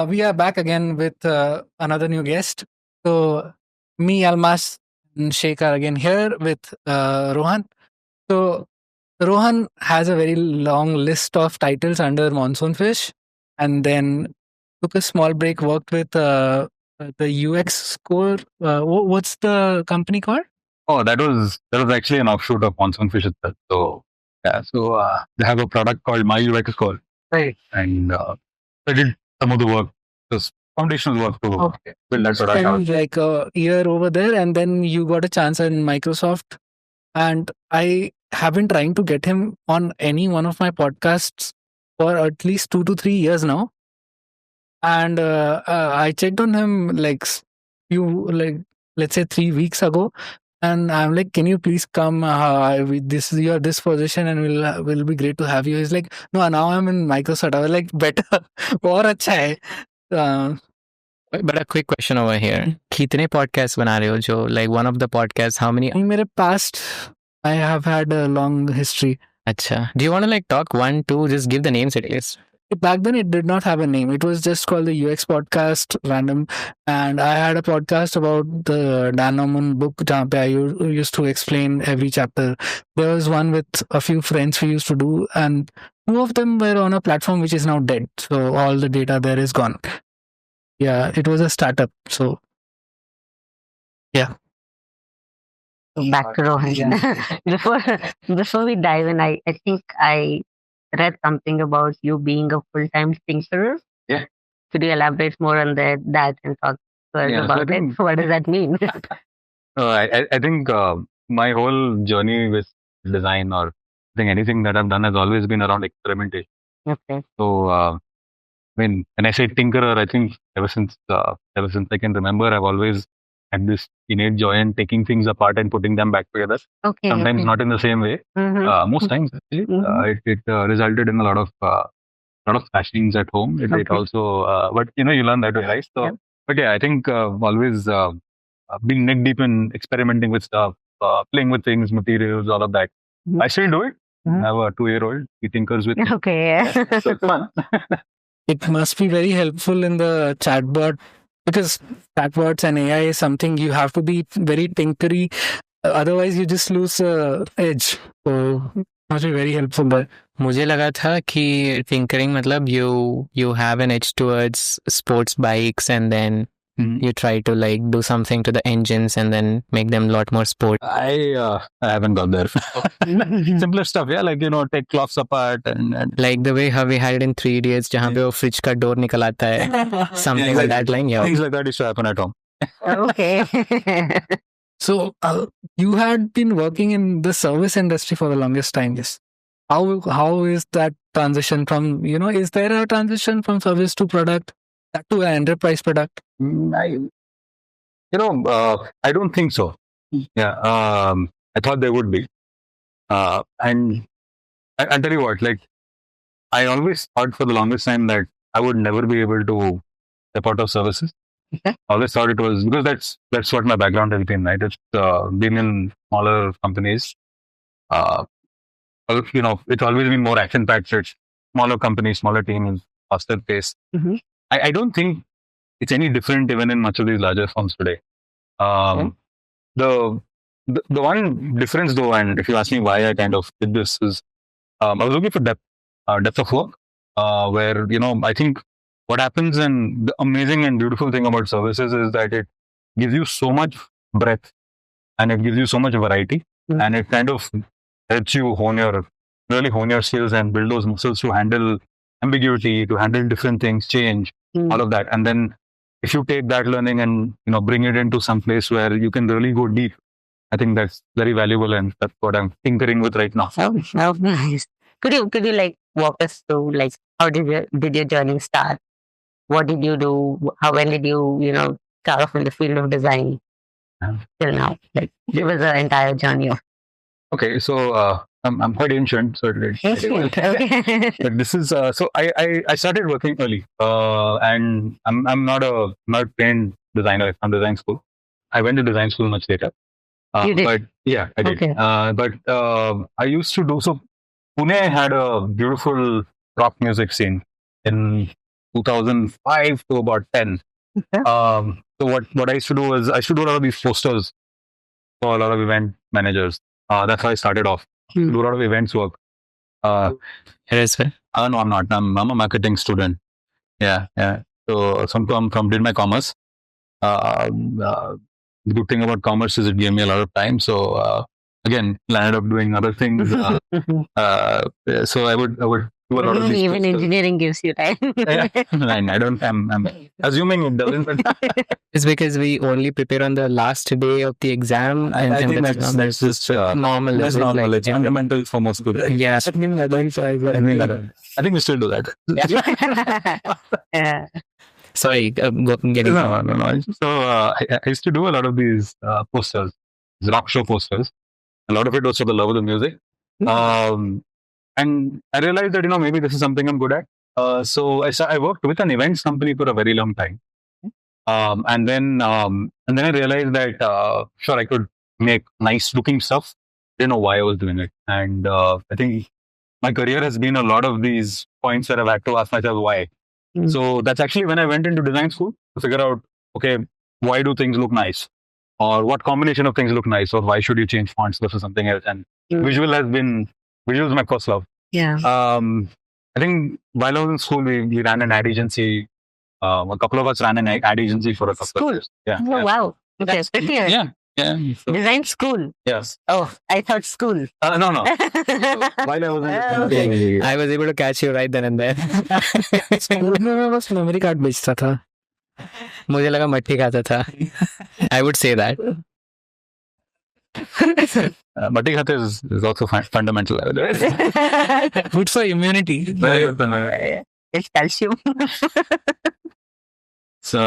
we are back again with another new guest. So, me, Almas, and Shaik are again here with Rohan. So, Rohan has a very long list of titles under Monsoon Fish, and then took a small break, worked with the UX score. What's the company called? Oh, that was actually an offshoot of Monsoon Fish itself. So yeah, so they have a product called My UX Score, Right. and I did some of the work, just foundational work to build that product out. Spent like a year over there, and then you got a chance in Microsoft. And I have been trying to get him on any one of my podcasts for at least 2 to 3 years now. And I checked on him let's say 3 weeks ago, and I'm like, "Can you please come? This is your this position, and will be great to have you." He's like, "No, now I'm in Microsoft." I was like, "Better, और अच्छा है." Uh, But a quick question over here. कितने podcasts बना रहे हो जो like one of the podcasts, how many? in my past, I have had a long history. अच्छा. Do you want to like talk one, two, just give the names at least? Back then, it did not have a name. It was just called the UX Podcast Random. And I had a podcast about the Dan Norman book, जहाँ पे I used to explain every chapter. There was one with a few friends we used to do, and two of them were on a platform which is now dead. So all the data there is gone. Yeah, it was a startup. So, yeah. Back to Rohan. Before we dive in, I think I read something about you being a full-time thinker. Yeah. Could you elaborate more on that and talk to us Yeah, so I about it? think- What does that mean? I think my whole journey with design, or I think anything that I've done, has always been around experimentation. Okay. So when I say tinkerer, I think ever since I can remember, I've always had this innate joy in taking things apart and putting them back together. Okay. Sometimes not in the same way. Most times, actually, it resulted in a lot of clashings at home. It Okay. also, but you learn that way, right? So, Yeah. but yeah, I think always been neck deep in experimenting with stuff, playing with things, materials, all of that. Mhm. I still do it. Mhm. I have a 2-year-old. He tinkers with me. Okay. So it's fun. It must be very helpful in the chatbot, because chatbots and AI is something you have to be very tinkery. Otherwise, you just lose edge. So it must be very helpful there. मुझे लगा था कि tinkering मतलब you have an edge towards sports bikes, and then you try to like do something to the engines and then make them a lot more sport. I haven't got there. Simpler stuff, yeah, like take cloths apart and Like the way how we had it in 3 Idiots, जहाँ पे वो fridge का door निकल आता है. Something like that line, yeah. things like that used to happen at home. Okay. So you had been working in the service industry for the longest time. Yes. How is that transition from, is there a transition from service to product, to an enterprise product? I don't think so. Yeah, I thought there would be. And I'll tell you what, like, I always thought for the longest time that I would never be able to step out of services. Okay. I always thought it was, because that's what my background has been, right? It's been in smaller companies. It's always been more action-packed. It's smaller companies, smaller teams, faster pace. Mhm. I don't think it's any different even in much of these larger firms today. The one difference, though, and if you ask me why I kind of did this, is I was looking for depth of work, where I think what happens, and the amazing and beautiful thing about services is that it gives you so much breadth, and it gives you so much variety, Mm. and it kind of helps you really hone your skills and build those muscles to handle ambiguity, to handle different things, change, Mm. all of that. And then if you take that learning and bring it into some place where you can really go deep, I think that's very valuable, and that's what I'm tinkering with right now. Oh, nice. Could you like walk us through, like, how did your journey start? What did you do? When did you start off in the field of design till now? Like, it was an entire journey. Okay, so I'm quite ancient, so Okay. but this is so I started working early, and I'm not trained designer from design school. I went to design school much later. You did? But yeah, I did. Okay. But I used to do so. Pune had a beautiful rock music scene in 2005 to about 10. Okay. So what I used to do was I used to do a lot of these posters for a lot of event managers. That's how I started off. Hmm. Do a lot of events work. Here as well. No, I'm not. I'm a marketing student. Yeah. So I'm from did my commerce. The good thing about commerce is it gave me a lot of time. So again, landed up doing other things. So I would do a lot of these Even posters. engineering gives you time. I don't. I'm assuming it doesn't. But It's because we only prepare on the last day of the exam. I and think that's that's just normal. that's It's normal. like- It's fundamental for most people. Yeah. I think we still do that. Yeah. Sorry, getting No. So I used to do a lot of these posters, these rock show posters. A lot of it was for the love of the music. And I realized that maybe this is something I'm good at. So I worked with an events company for a very long time. And then I realized that sure I could make nice looking stuff. Didn't know why I was doing it. And I think my career has been a lot of these points where I've had to ask myself why. Mm. So that's actually when I went into design school to figure out, okay, why do things look nice? Or what combination of things look nice? Or why should you change fonts versus something else? And visual is my first love. Yeah. I think while I was in school, we ran an ad agency. A couple of us ran an ad agency for a couple of years. Yeah. Oh, wow. Okay, pretty good. Yeah. So, Design school. yes. Oh, I thought school. No. While I was in I was able to catch you right then and there. School में मैं बस memory card बेचता था. मुझे लगा मट्टी खाता था. I would say that. Matti khate is also fundamental. Good for immunity. It's calcium. So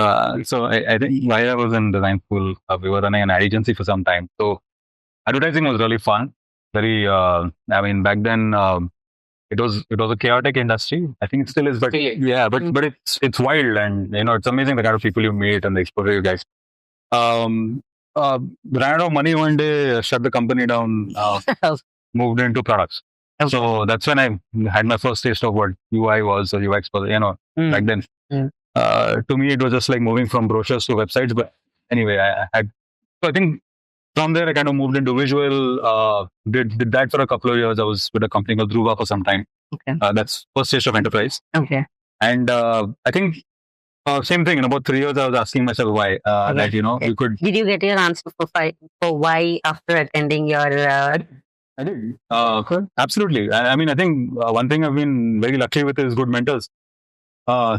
I think while I was in design school, we were running an ad agency for some time. So advertising was really fun. Very, back then it was a chaotic industry. I think it still is, but yeah, but it's wild, and it's amazing the kind of people you meet and the exposure you guys. Ran out of money one day, shut the company down, moved into products. So that's when I had my first taste of what UI was or UX was. Back then. To me, it was just like moving from brochures to websites. But anyway, so I think from there I kind of moved into visual. Did that for a couple of years. I was with a company called Dhruva for some time. Okay. That's first taste of enterprise. Okay. And I think same thing. In about 3 years, I was asking myself why. That you could. Did you get your answer for why after attending your? I did. Absolutely. I think one thing I've been very lucky with is good mentors. I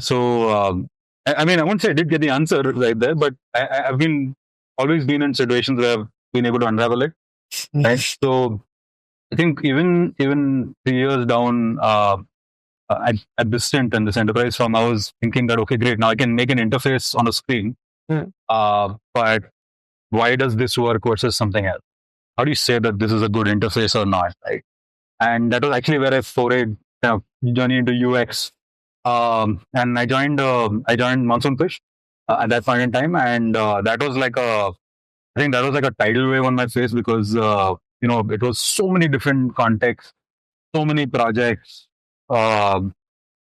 won't say I did get the answer right there, but I've always been in situations where I've been able to unravel it. Right. So I think even 3 years down at this stint in this enterprise firm, I was thinking that okay, great, now I can make an interface on a screen. But why does this work versus something else? How do you say that this is a good interface or not? Right. And that was actually where I forayed journey into UX. And I joined Monsoon Fish at that point in time, and that was like a tidal wave on my face because it was so many different contexts, so many projects, and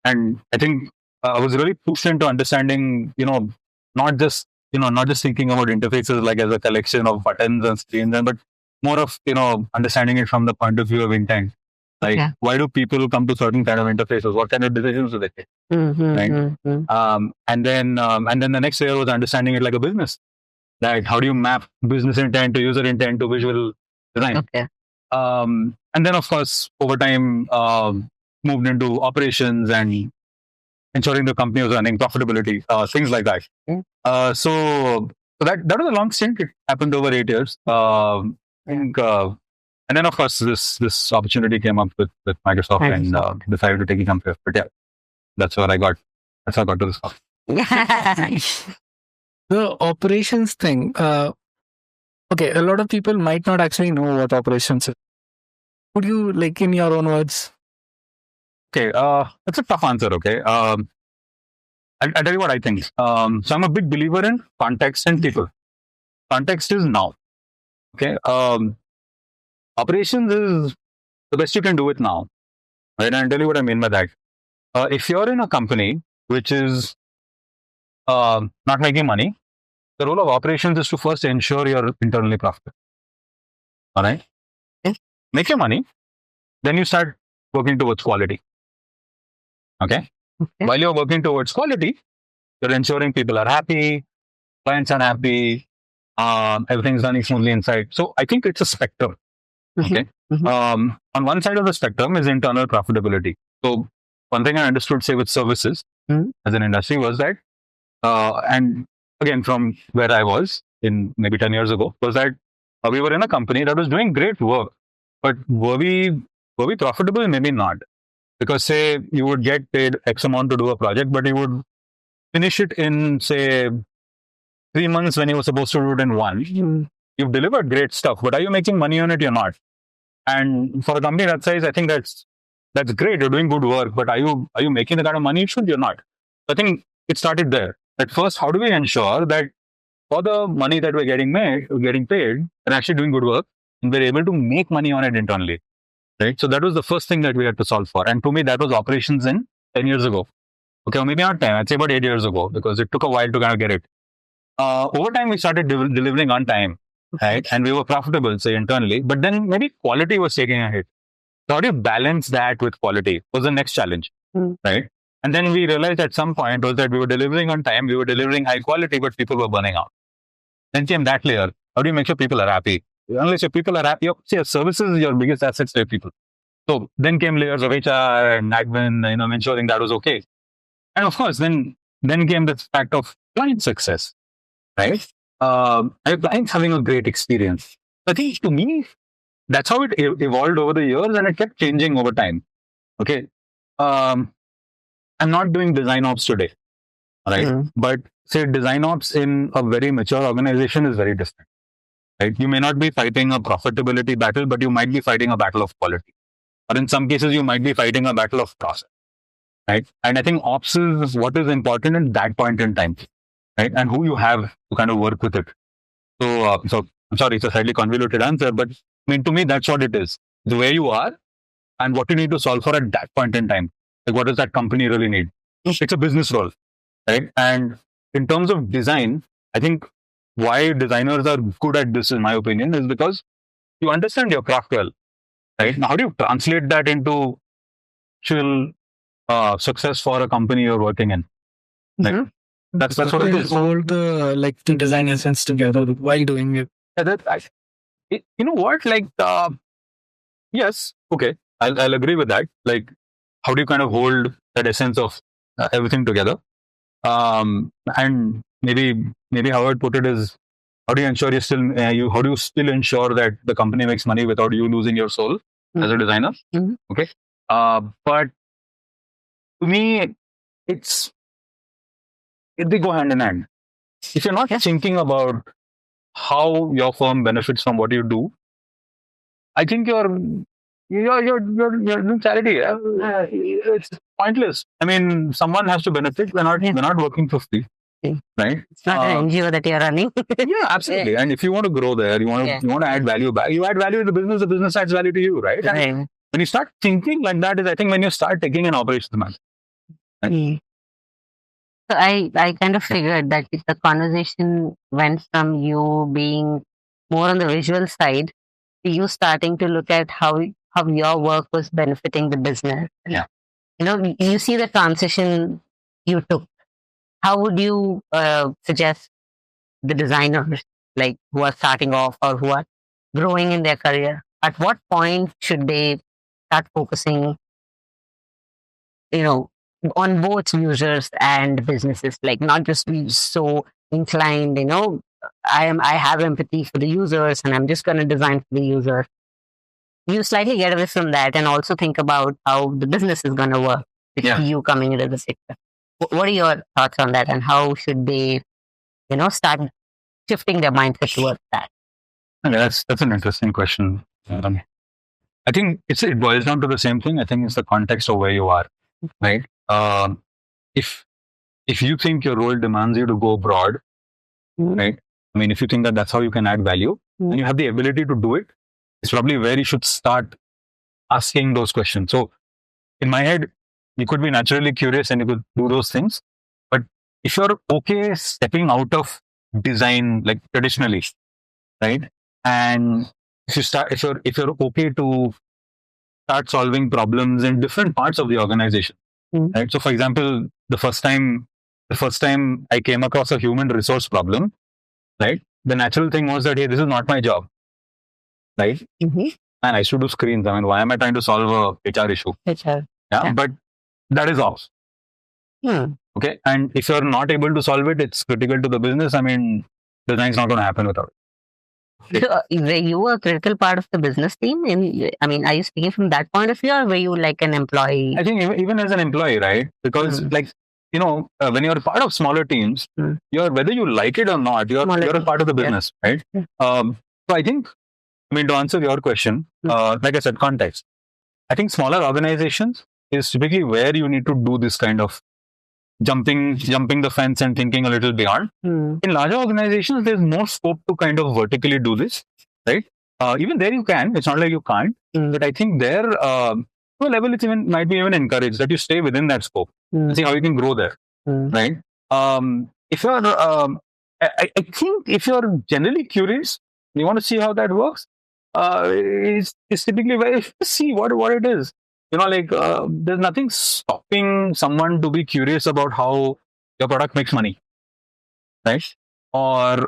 I think I was really pushed into understanding, not just thinking about interfaces like as a collection of buttons and screens, but more of understanding it from the point of view of intent. Like, why do people come to certain kind of interfaces? What kind of decisions do they take? Right? And then the next layer was understanding it like a business. Like, how do you map business intent to user intent to visual design? Okay. And then, of course, over time, moved into operations and ensuring the company was running profitability, things like that. So that was a long stint. It happened over 8 years. I think. And then, of course, this opportunity came up with Microsoft and decided to take a company. But yeah, that's how I got to this company. The operations thing. Okay, a lot of people might not actually know what operations is. Could you, like, in your own words? Okay, that's a tough answer. Okay, I'll tell you what I think. So I'm a big believer in context and people. Context is now. Okay. Operations is the best you can do it now. Right? And I'll tell you what I mean by that. If you're in a company which is not making money, the role of operations is to first ensure you're internally profitable. All right? Make your money, then you start working towards quality. Okay? While you're working towards quality, you're ensuring people are happy, clients are happy, everything's running smoothly inside. So I think it's a spectrum. Okay. On one side of the spectrum is internal profitability. So one thing I understood, say, with services as an industry was that, and again, from where I was in maybe 10 years ago, was that we were in a company that was doing great work, but were we profitable? Maybe not. Because say you would get paid X amount to do a project, but you would finish it in, say, 3 months when you were supposed to do it in 1. You've delivered great stuff, but are you making money on it? You're not. And for a company that size, I think that's great. You're doing good work, but are you making the kind of money you should? You're not. So I think it started there. At first, how do we ensure that for the money that we're getting paid, we're actually doing good work, and we're able to make money on it internally, right? So that was the first thing that we had to solve for. And to me, that was operations in 10 years ago. Okay, or maybe not 10, I'd say about 8 years ago, because it took a while to kind of get it. Over time, we started delivering on time, right? And we were profitable, say, internally. But then maybe quality was taking a hit. So how do you balance that with quality was the next challenge, right? And then we realized at some point was that we were delivering on time, we were delivering high quality, but people were burning out. Then came that layer. How do you make sure people are happy? Unless your people are happy, your services is your biggest assets to your people. So then came layers of HR and admin, ensuring that was okay. And of course, then came the fact of client success, right? Clients having a great experience. I think to me, that's how it evolved over the years, and it kept changing over time. Okay. I'm not doing design ops today, right? But say design ops in a very mature organization is very different, right? You may not be fighting a profitability battle, but you might be fighting a battle of quality. Or in some cases, you might be fighting a battle of process, right? And I think ops is what is important at that point in time, right? And who you have to kind of work with it. So I'm sorry, it's a slightly convoluted answer, but I mean, to me, that's what it is. It's where you are and what you need to solve for at that point in time. Like, what does that company really need? It's a business role, right? And in terms of design, I think why designers are good at this, in my opinion, is because you understand your craft well, right? Now, how do you translate that into actual success for a company you're working in? Like, that's what it is. Hold the design essence together while doing it. You know what? Yes, okay, I'll agree with that. Like, how do you kind of hold that essence of everything together? And maybe how I would put it is, how do you ensure how do you still ensure that the company makes money without you losing your soul as a designer? Okay, but to me, they go hand in hand. If you're not thinking about how your firm benefits from what you do, I think you're doing charity. It's pointless. I mean, someone has to benefit. We're not working for free, right? It's not an NGO that you're running. Yeah, absolutely. And if you want to grow there, you want to add value back. You add value to the business adds value to you, right? And when you start thinking like that, is I think when you start taking an operations man. Right? So I kind of figured that the conversation went from you being more on the visual side to you starting to look at how your work was benefiting the business. Yeah. You see the transition you took. How would you suggest the designers, like who are starting off or who are growing in their career, at what point should they start focusing, on both users and businesses, like not just be so inclined, I have empathy for the users and I'm just going to design for the user. You slightly get away from that and also think about how the business is going to work with you coming into the sector. What are your thoughts on that, and how should they, start shifting their mindset towards that? Okay, that's an interesting question. I think it boils down to the same thing. I think it's the context of where you are, right? If you think your role demands you to go broad, right? I mean, if you think that that's how you can add value and you have the ability to do it, it's probably where you should start asking those questions. So in my head, you could be naturally curious and you could do those things. But if you're okay stepping out of design, like traditionally, right? And if you're okay to start solving problems in different parts of the organization, right? So, for example, the first time I came across a human resource problem, right? The natural thing was that, hey, this is not my job, right? And I should do screens. I mean, why am I trying to solve a HR issue? Yeah, but that is off. Okay, and if you're not able to solve it, it's critical to the business. I mean, design's not going to happen without it. So, were you a critical part of the business team? I mean, are you speaking from that point of view, or were you like an employee? I think even as an employee, right? Because like, you know, when you're part of smaller teams, you're, whether you like it or not, you're a part of the business, right? So I think, I mean, to answer your question, like I said, context. I think smaller organizations is typically where you need to do this kind of jumping the fence and thinking a little beyond. In larger organizations, there's more scope to kind of vertically do this, right? Even there you can. It's not like you can't. But I think there, to a level, it might be even encouraged that you stay within that scope and see how you can grow there, right? If you're, I think if you're generally curious, you want to see how that works. It's typically where you see what it is. You know, like there's nothing stopping someone to be curious about how your product makes money, right? Or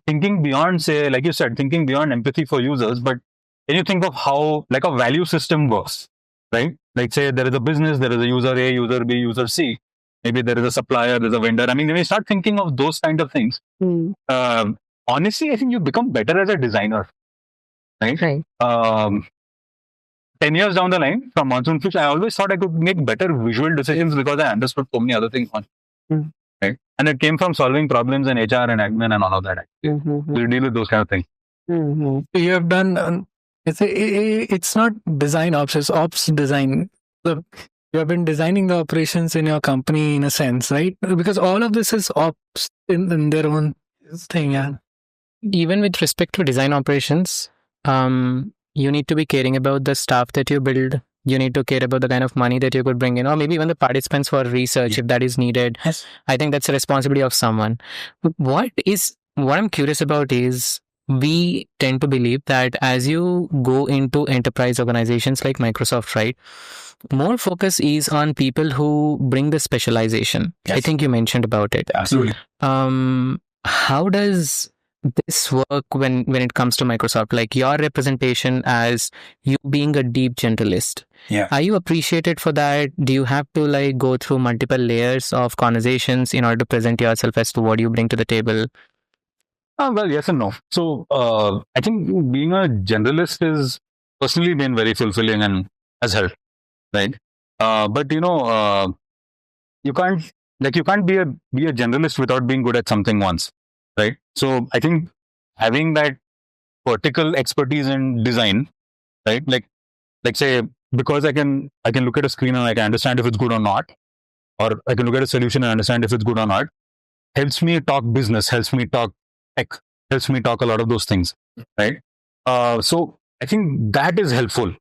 thinking beyond, say, like you said, thinking beyond empathy for users. But can you think of how like a value system works, right? Like, say there is a business, there is a user A, user B, user C. Maybe there is a supplier, there's a vendor. I mean, when you start thinking of those kind of things, honestly, I think you become better as a designer, right? 10 years down the line from Monsoon Fish, I always thought I could make better visual decisions because I understood so many other things on, right? And it came from solving problems in HR and admin and all of that. We deal with those kind of things. You have done, it's not design ops, it's ops design. You have been designing the operations in your company in a sense, right? Because all of this is ops in their own thing, yeah. Even with respect to design operations, you need to be caring about the staff that you build. You need to care about the kind of money that you could bring in, or maybe even the participants for research if that is needed. Yes. I think that's a responsibility of someone. What I'm curious about is, we tend to believe that as you go into enterprise organizations like Microsoft, right, more focus is on people who bring the specialization. I think you mentioned about it. Absolutely. How does this work when it comes to Microsoft? Like, your representation as you being a deep generalist. Are you appreciated for that? Do you have to like go through multiple layers of conversations in order to present yourself as to what you bring to the table? Well, yes and no. So I think being a generalist is personally been very fulfilling and has helped, right? But you know, you can't be a generalist without being good at something once, right? So I think having that vertical expertise in design, right? Like say, because I can look at a screen and I can understand if it's good or not, or I can look at a solution and understand if it's good or not, helps me talk business, helps me talk tech, helps me talk a lot of those things, right? So I think that is helpful,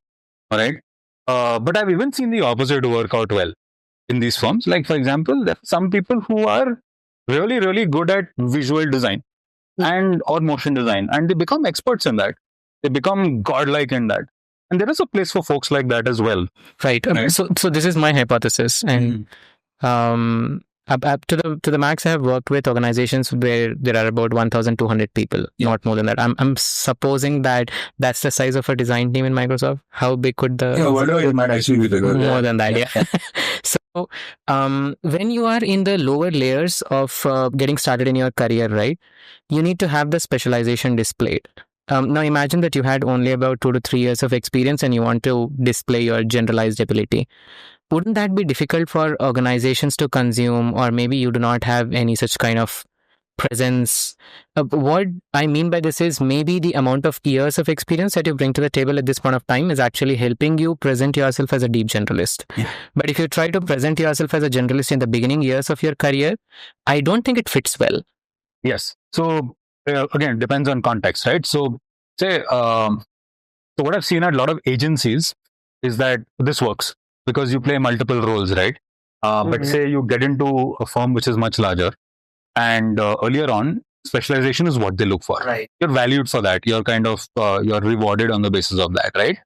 all right? But I've even seen the opposite work out well in these firms. Like, for example, there are some people who are really, really good at visual design and or motion design, and they become experts in that. They become godlike in that. And there is a place for folks like that as well. Right. So this is my hypothesis. And up to the max, I have worked with organizations where there are about 1,200 people, not more than that. I'm supposing that that's the size of a design team in Microsoft. How big could the... It might actually be bigger. More than that, yeah. So when you are in the lower layers of getting started in your career, right, you need to have the specialization displayed. Now imagine that you had only about 2 to 3 years of experience and you want to display your generalized ability. Wouldn't that be difficult for organizations to consume, or maybe you do not have any such kind of presence? What I mean by this is, maybe the amount of years of experience that you bring to the table at this point of time is actually helping you present yourself as a deep generalist. But if you try to present yourself as a generalist in the beginning years of your career, I don't think it fits well. Yes. So again, depends on context, right? So say, so what I've seen at a lot of agencies is that this works. because you play multiple roles, right? But say you get into a firm which is much larger, and earlier on, specialization is what they look for. Right. You're valued for that. You're kind of you're rewarded on the basis of that, right?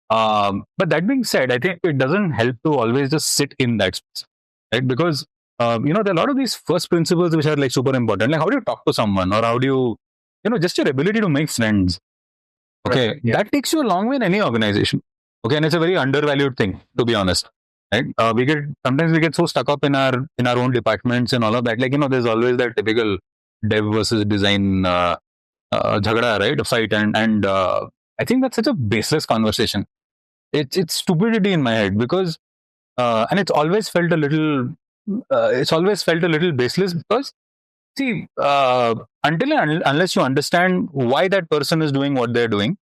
But that being said, I think it doesn't help to always just sit in that space, right? Because there are a lot of these first principles which are like super important. Like how do you talk to someone, or how do you, just your ability to make friends. Okay, Right, yeah. that takes you a long way in any organization. Okay, and it's a very undervalued thing, to be honest. Right? Sometimes we get so stuck up in our own departments and all of that. Like there's always that typical dev versus design jhagda, right? A fight, and I think that's such a baseless conversation. It's stupidity in my head, because and it's always felt a little baseless, because see, unless you understand why that person is doing what they're doing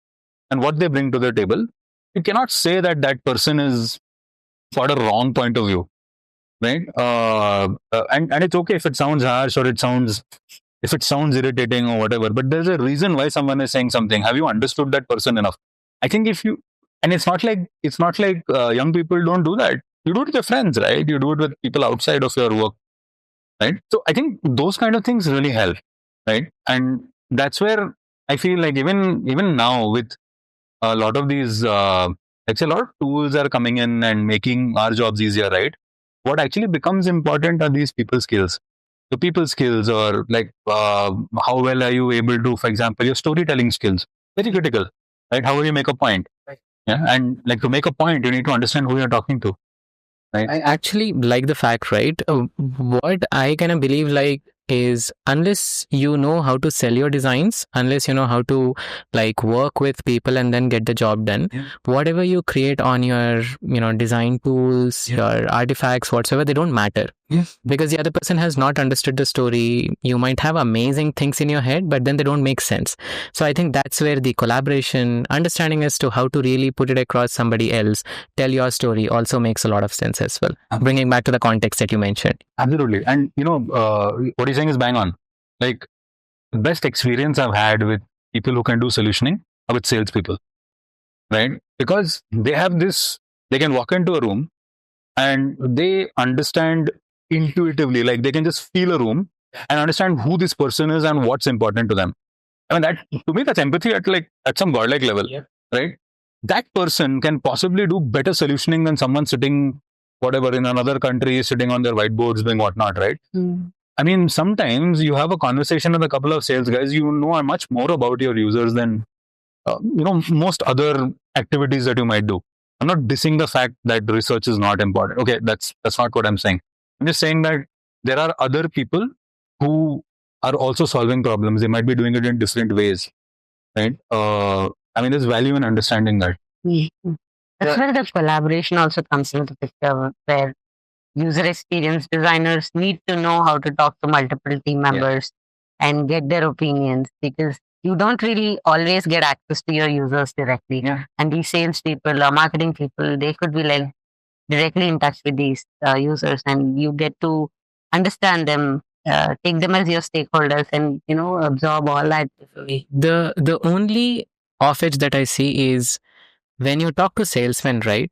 and what they bring to the table, you cannot say that that person is got a wrong point of view, right? And it's okay if it sounds harsh, or if it sounds irritating or whatever, but there's a reason why someone is saying something. Have you understood that person enough? I think and it's not like young people don't do that. You do it with your friends, right? You do it with people outside of your work, right? So I think those kind of things really help, right? And that's where I feel like even now, with a lot of these let's say a lot of tools are coming in and making our jobs easier, right? What actually becomes important are these people skills. The people skills, or like how well are you able to, for example, your storytelling skills, very critical, right? How will you make a point? Right. Yeah, and like to make a point, you need to understand who you're talking to. Right. I actually like the fact, right? What I kind of believe like is, unless you know how to sell your designs, unless you know how to like work with people and then get the job done, whatever you create on your design tools, your artifacts, whatsoever, they don't matter. Because the other person has not understood the story. You might have amazing things in your head, but then they don't make sense. So I think that's where the collaboration, understanding as to how to really put it across somebody else, tell your story, also makes a lot of sense as well. Bringing back to the context that you mentioned. Absolutely. And what you're saying is bang on. Like, the best experience I've had with people who can do solutioning are with salespeople, right? Because they can walk into a room and they understand intuitively, like they can just feel a room and understand who this person is and what's important to them. I mean, that to me, that's empathy at some godlike level, right? That person can possibly do better solutioning than someone sitting whatever in another country, sitting on their whiteboards doing whatnot, right? I mean, sometimes you have a conversation with a couple of sales guys, you know much more about your users than most other activities that you might do. I'm not dissing the fact that research is not important. Okay, that's not what I'm saying. I'm just saying that there are other people who are also solving problems. They might be doing it in different ways, right? I mean, there's value in understanding that. That's where the collaboration also comes into the picture, where user experience designers need to know how to talk to multiple team members and get their opinions, because you don't really always get access to your users directly. And these sales people or marketing people, they could be like directly in touch with these users, and you get to understand them, take them as your stakeholders, and absorb all that. The only off edge that I see is when you talk to salesmen, right?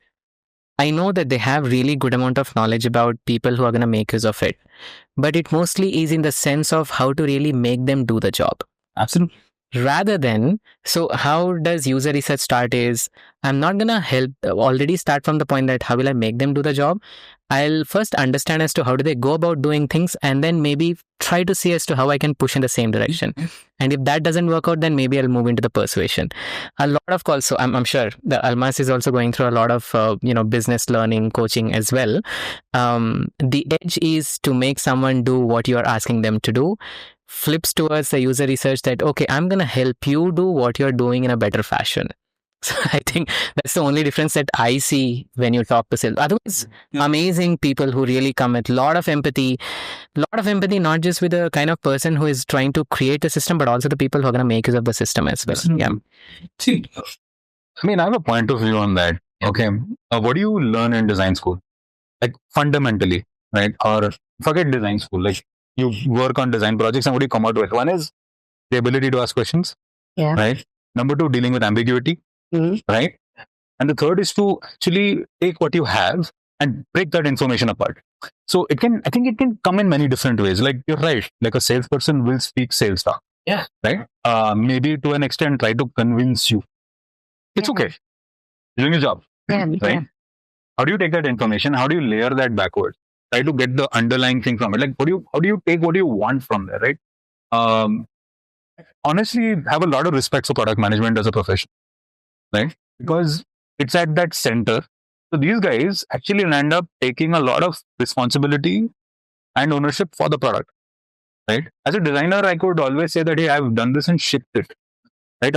I know that they have really good amount of knowledge about people who are going to make use of it, but it mostly is in the sense of how to really make them do the job. Absolutely. Rather than, so how does user research start is, I'm not going to already start from the point that how will I make them do the job. I'll first understand as to how do they go about doing things, and then maybe try to see as to how I can push in the same direction. And if that doesn't work out, then maybe I'll move into the persuasion. A lot of calls, so I'm sure the Almas is also going through a lot of business learning, coaching as well. The edge is to make someone do what you're asking them to do, flips towards the user research that, okay, I'm going to help you do what you're doing in a better fashion. So I think that's the only difference that I see when you talk to sales. Otherwise, amazing people who really come with a lot of empathy, not just with the kind of person who is trying to create a system, but also the people who are going to make use of the system as well. Yeah. See, I mean, I have a point of view on that. Okay. What do you learn in design school? Like fundamentally, right? Or forget design school. Like you work on design projects, and what do you come out with? One is the ability to ask questions, right? Number two, dealing with ambiguity. Right? And the third is to actually take what you have and break that information apart. So I think it can come in many different ways. Like you're right, like a salesperson will speak sales talk. Yeah. Right. Maybe to an extent try to convince you. It's okay. You're doing your job. Yeah. Right. How do you take that information? How do you layer that backwards? Try to get the underlying thing from it. Like how do you take what you want from there, right? Honestly, have a lot of respect for product management as a profession, right? Because it's at that center. So these guys actually end up taking a lot of responsibility and ownership for the product, right? As a designer, I could always say that, hey, I've done this and shipped it, right?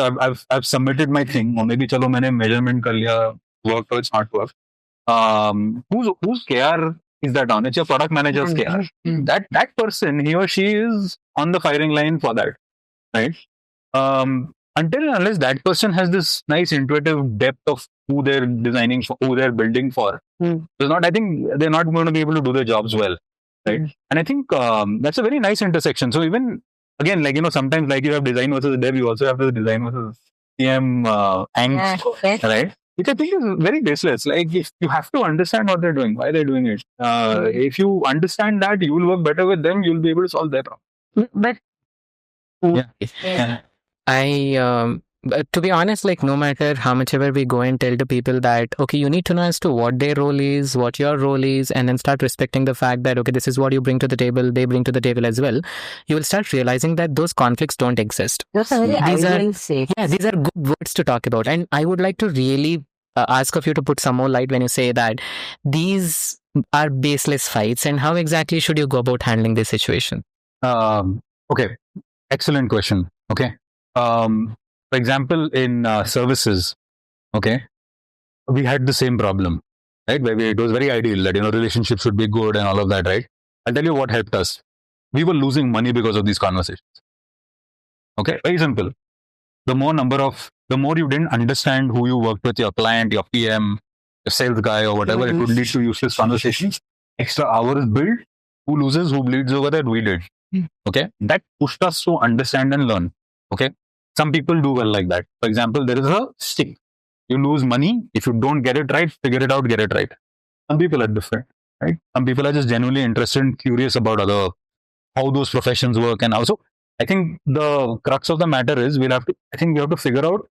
I've submitted my thing, or maybe chalo maine measurement kar liya, worked or it's not worked. Whose care is that on? It's your product manager's care. That person, he or she is on the firing line for that, right? Until and unless that person has this nice intuitive depth of who they're designing for, who they're building for, I think they're not going to be able to do their jobs well, right? And I think that's a very nice intersection. So even again, like sometimes like you have design versus dev, you also have the design versus CM angst, right? Which I think is very baseless. Like if you have to understand what they're doing, why they're doing it. If you understand that, you will work better with them. You'll be able to solve their problem. But But to be honest, like no matter how much ever we go and tell to people that, okay, you need to know as to what their role is, what your role is, and then start respecting the fact that, okay, this is what you bring to the table, they bring to the table as well. You will start realizing that those conflicts don't exist. those are very ideal safe. Yeah, these are good words to talk about. And I would like to really ask of you to put some more light when you say that these are baseless fights, and how exactly should you go about handling this situation? Okay, excellent question. Okay. For example, in services, okay, we had the same problem, right? Where it was very ideal that, relationships should be good and all of that, right? I'll tell you what helped us. We were losing money because of these conversations. Okay, very simple. The more you didn't understand who you worked with, your client, your PM, your sales guy or whatever, it would lead to useless conversations. Extra hours built. Who loses, who bleeds over that? We did. Okay, that pushed us to understand and learn. Okay, some people do well like that. For example, there is a stick. You lose money if you don't get it right. Figure it out, get it right. Some people are different, right? Some people are just genuinely interested and curious about how those professions work. And also, I think the crux of the matter is we have to figure out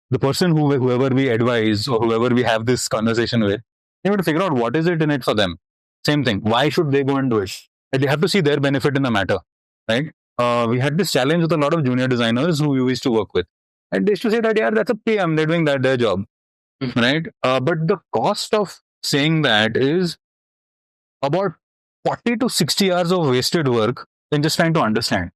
the person whoever we advise or whoever we have this conversation with. We have to figure out what is it in it for them. Same thing. Why should they go and do it? They have to see their benefit in the matter, right? We had this challenge with a lot of junior designers who we used to work with. And they used to say that, yeah, that's a PM, they're doing their job, right? But the cost of saying that is about 40 to 60 hours of wasted work in just trying to understand.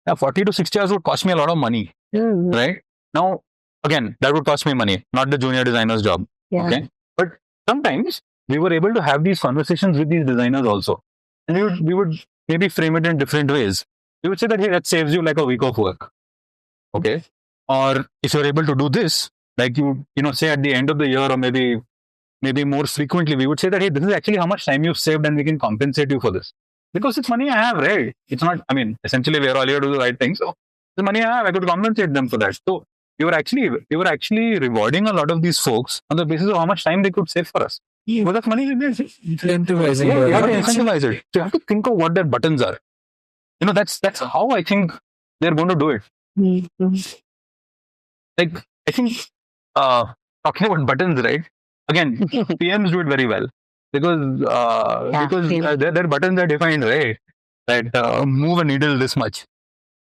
Yeah, 40 to 60 hours would cost me a lot of money, right? Now, again, that would cost me money, not the junior designer's job, okay? But sometimes we were able to have these conversations with these designers also. And we would maybe frame it in different ways. We would say that, hey, that saves you like a week of work. Okay. Or if you're able to do this, like say at the end of the year or maybe more frequently, we would say that, hey, this is actually how much time you've saved and we can compensate you for this. Because it's money I have, right? It's not, essentially we're all here to do the right thing. So the money I have, I could compensate them for that. So we were actually rewarding a lot of these folks on the basis of how much time they could save for us. Well, that's money. Incentivizing. Yeah, you have to incentivize it. So you have to think of what their buttons are. That's how I think they're going to do it. Like, I think talking about buttons, right? Again, PMs do it very well because their buttons are defined, right? That move a needle this much,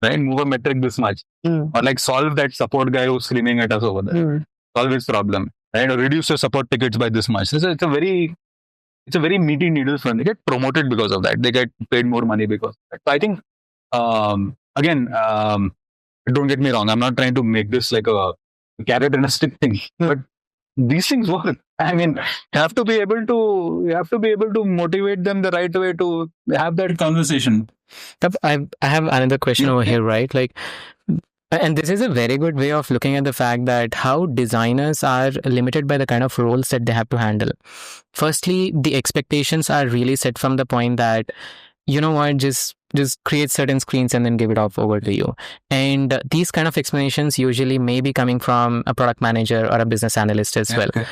right? Move a metric this much, or like solve that support guy who's screaming at us over there. Solve his problem, right? Or reduce your support tickets by this much. It's a very meaty needle for them. They get promoted because of that. They get paid more money because of that. So I think, again, don't get me wrong. I'm not trying to make this like a carrot and a stick thing, but these things work. You have to be able to motivate them the right way to have that conversation. I have another question over here, right? Like, and this is a very good way of looking at the fact that how designers are limited by the kind of roles that they have to handle. Firstly, the expectations are really set from the point that you know what, just create certain screens and then give it off over to you. And these kind of explanations usually may be coming from a product manager or a business analyst as well. Okay.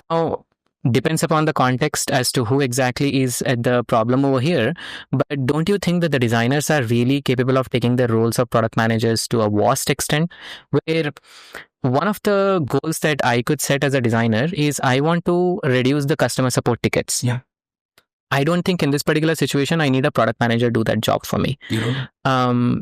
Now, depends upon the context as to who exactly is at the problem over here. But don't you think that the designers are really capable of taking the roles of product managers to a vast extent, where one of the goals that I could set as a designer is I want to reduce the customer support tickets. Yeah. I don't think in this particular situation I need a product manager do that job for me.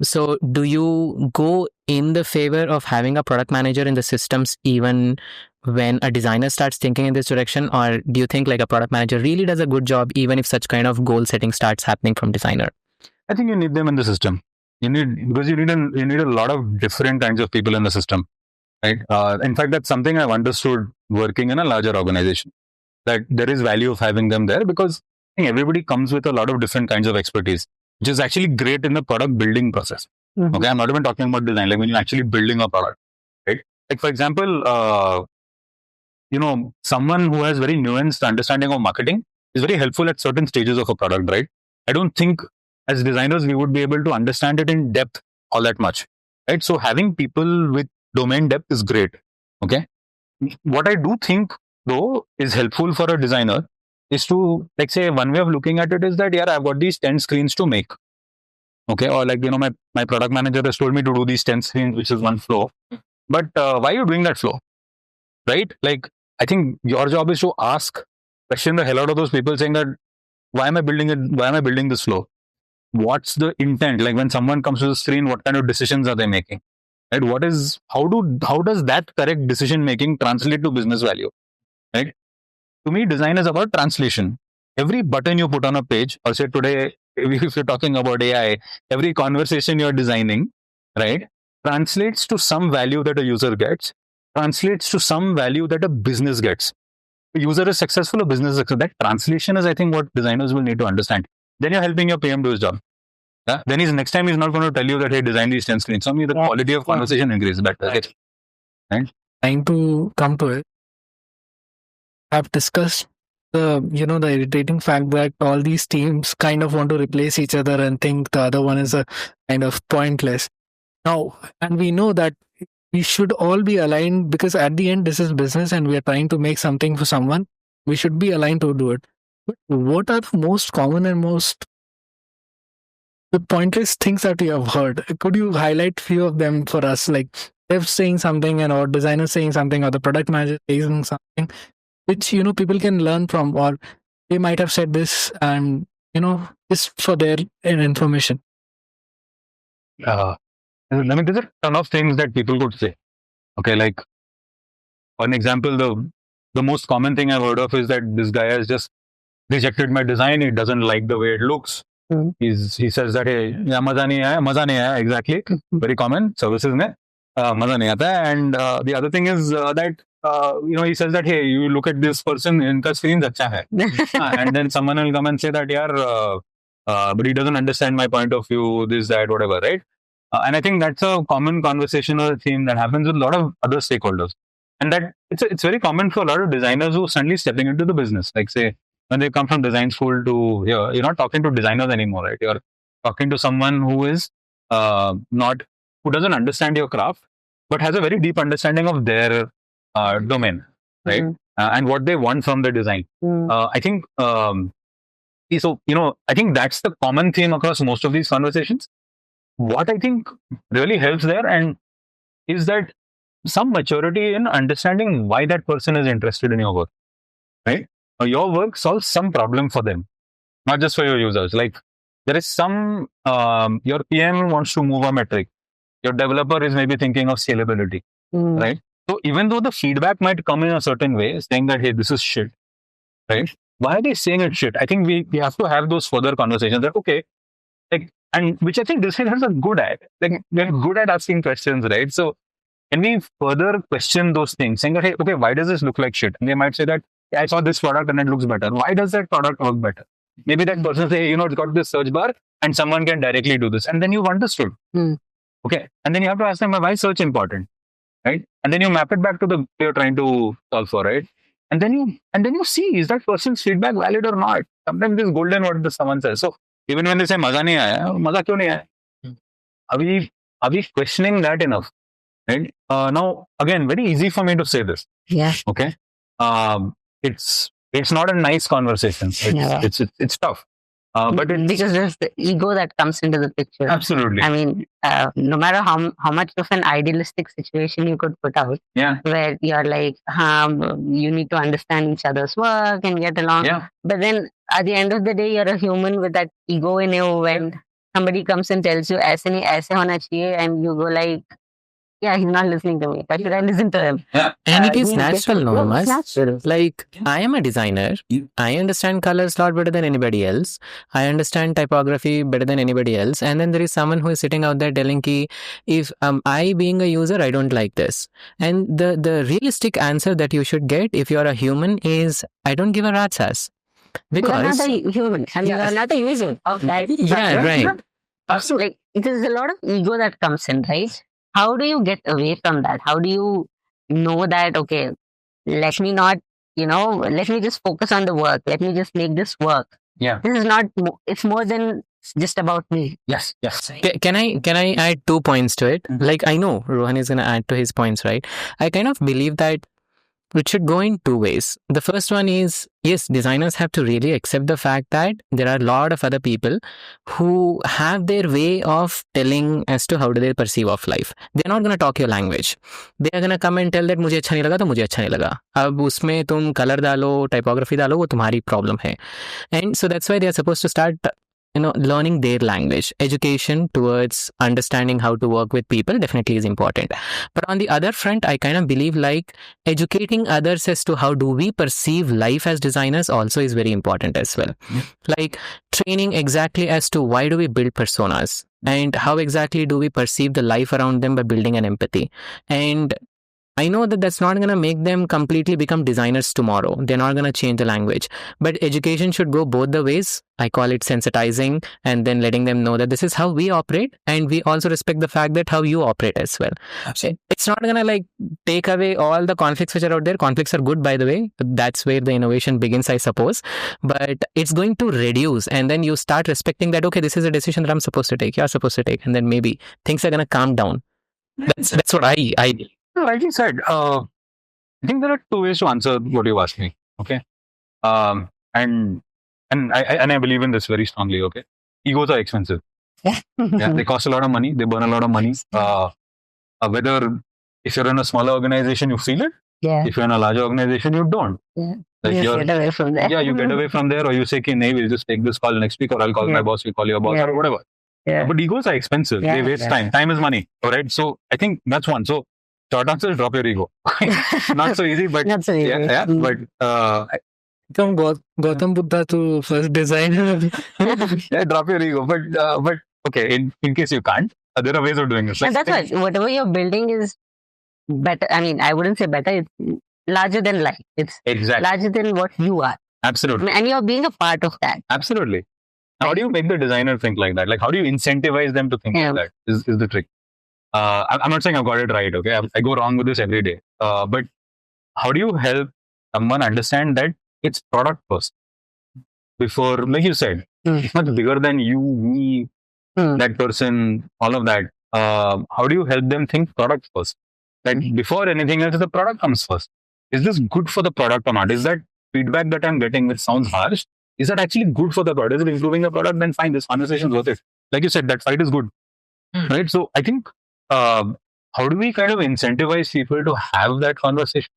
So do you go in the favor of having a product manager in the systems even when a designer starts thinking in this direction, or do you think like a product manager really does a good job even if such kind of goal setting starts happening from designer? I think you need them in the system. You need a lot of different kinds of people in the system, right? In fact, that's something I've understood working in a larger organization, that there is value of having them there, because I think everybody comes with a lot of different kinds of expertise, which is actually great in the product building process. Mhm. Okay, I'm not even talking about design, like when you're actually building a product, right? Like for example, someone who has very nuanced understanding of marketing is very helpful at certain stages of a product, right? I don't think as designers we would be able to understand it in depth all that much, right? So having people with domain depth is great. Okay, what I do think though is helpful for a designer is to, like, say, one way of looking at it is that, yeah, I've got these 10 screens to make. Okay, or like, my product manager has told me to do these 10 screens, which is one flow. But why are you doing that flow? Right? Like, I think your job is to question the hell out of those people, saying that, why am I building it? Why am I building this flow? What's the intent? Like when someone comes to the screen, what kind of decisions are they making? Right? How does that correct decision making translate to business value? Right? To me, design is about translation. Every button you put on a page, or say today, if you're talking about AI, every conversation you're designing, right, translates to some value that a user gets, translates to some value that a business gets. The user is successful, a business is successful. That translation is, I think, what designers will need to understand. Then you're helping your PM do his job. Yeah? Then next time he's not going to tell you that, hey, design these 10 screens. So the quality of conversation increases better. Right? Trying to come to it, I've discussed the irritating fact that all these teams kind of want to replace each other and think the other one is a kind of pointless. Now, and we know that we should all be aligned, because at the end this is business and we are trying to make something for someone. We should be aligned to do it. But what are the most common and the pointless things that you have heard? Could you highlight few of them for us, like devs saying something and or designers saying something or the product manager saying something, which people can learn from, or they might have said this and just for their information. There's a ton of things that people could say. Okay, like for an example, the most common thing I've heard of is that this guy has just rejected my design. He doesn't like the way it looks. Mhm. He says that, hey, yeah, maza nahi aaya, exactly. Very common services mein maza nahi aata hai. And the other thing is that he says that, hey, you look at this person, inka screen acha hai. And then someone will come and say that, yaar, but he doesn't understand my point of view, this, that, whatever, right? And I think that's a common conversation or theme that happens with a lot of other stakeholders. And that it's very common for a lot of designers who are suddenly stepping into the business. Like, say, when they come from design school to here, you're not talking to designers anymore, right? You're talking to someone who is who doesn't understand your craft, but has a very deep understanding of their domain, right? And what they want from the design. I think I think that's the common theme across most of these conversations. What I think really helps there and is that some maturity in understanding why that person is interested in your work, right? Your work solves some problem for them, not just for your users. Like there is your PM wants to move a metric. Your developer is maybe thinking of scalability, right? So even though the feedback might come in a certain way, saying that, hey, this is shit, right? Why are they saying it's shit? I think we have to have those further conversations that, okay, like, and which I think designers are good at. Like they're good at asking questions, right? So can we further question those things, saying that, hey, okay, why does this look like shit? And they might say that, I saw this product and it looks better. Why does that product work better? Maybe that person say, it's got this search bar and someone can directly do this. And then you've understood. Okay. And then you have to ask them, why is search important? Right? And then you map it back to the you're trying to solve for, right? And then you see, is that person's feedback valid or not? Sometimes it's golden what someone says. So Even when they say maza nahi aaya, maza kyun nahi aaya? Are we questioning that enough? Right? Now, again, very easy for me to say this. Yeah. Okay. It's not a nice conversation. It's tough. But it's, because there's the ego that comes into the picture. Absolutely. I mean, no matter how much of an idealistic situation you could put out, where you're like, you need to understand each other's work and get along. Yeah. But then at the end of the day, you're a human with that ego in you. When somebody comes and tells you, "Aise nahi, aise hona chahiye," and you go like, yeah, he's not listening to me. Why should I listen to him? Yeah. And it is natural, no, It's Almas. natural. Like, I am a designer. I understand colors a lot better than anybody else. I understand typography better than anybody else. And then there is someone who is sitting out there telling ki, if I being a user, I don't like this. And the realistic answer that you should get if you're a human is, I don't give a rat's ass. Because you're Because not a human and you're not a user of that. yeah, right. Like, there's a lot of ego that comes in, right? How do you get away from that? How do you know that, okay, let me not, let me just focus on the work. Let me just make this work. Yeah. This is not, it's more than just about me. Yes. Can I add 2 points to it? Like, I know Rohan is going to add to his points, right? I kind of believe that it should go in 2 ways. The first one is, yes, designers have to really accept the fact that there are a lot of other people who have their way of telling as to how do they perceive of life. They're not going to talk your language. They are going to come and tell that मुझे अच्छा नहीं लगा तो मुझे अच्छा नहीं लगा. अब उसमें तुम कलर डालो, टाइपोग्राफी डालो, वो तुम्हारी प्रॉब्लम है. And so that's why they are supposed to start learning their language. Education towards understanding how to work with people definitely is important. But on the other front, I kind of believe like educating others as to how do we perceive life as designers also is very important as well. Yeah. Like training exactly as to why do we build personas and how exactly do we perceive the life around them by building an empathy. And I know that that's not going to make them completely become designers tomorrow. They're not going to change the language. But education should go both the ways. I call it sensitizing and then letting them know that this is how we operate. And we also respect the fact that how you operate as well. Absolutely. It's not going to like take away all the conflicts which are out there. Conflicts are good, by the way. That's where the innovation begins, I suppose. But it's going to reduce. And then you start respecting that, okay, this is a decision that I'm supposed to take. You're supposed to take. And then maybe things are going to calm down. That's what I believe. Like you said, I think there are 2 ways to answer what you asked me. Okay, and I believe in this very strongly. Okay, egos are expensive. Yeah, they cost a lot of money. They burn a lot of money. Whether if you're in a smaller organization, you feel it. Yeah. If you're in a larger organization, you don't. Yeah. Like You get away from there. Yeah, you get away from there, or you say, "Okay, nee, we'll just take this call next week, or I'll call my boss. We'll call your boss, or whatever." Yeah. But egos are expensive. They waste time. Time is money. All right. So I think that's one. So short answer is drop your ego. Not so easy, but Not so easy. yeah. But Become Gautam Buddha to first designer. yeah, drop your ego. But okay, in case you can't, there are ways of doing this. And that's why whatever you're building is better. I mean, I wouldn't say better. It's larger than life. It's Exactly. larger than what you are. Absolutely. And you're being a part of that. Absolutely. Now, how do you make the designer think like that? Like, how do you incentivize them to think like that? Is the trick. I'm not saying I've got it right. Okay, I go wrong with this every day. But how do you help someone understand that it's product first before, like you said, it's much bigger than you, me, that person, all of that. How do you help them think product first? Like before anything else, the product comes first. Is this good for the product or not? Is that feedback that I'm getting, which sounds harsh, is that actually good for the product? Is it improving the product? Then fine, this conversation is worth it. Like you said, that fight is good, right? So I think how do we kind of incentivize people to have that conversation?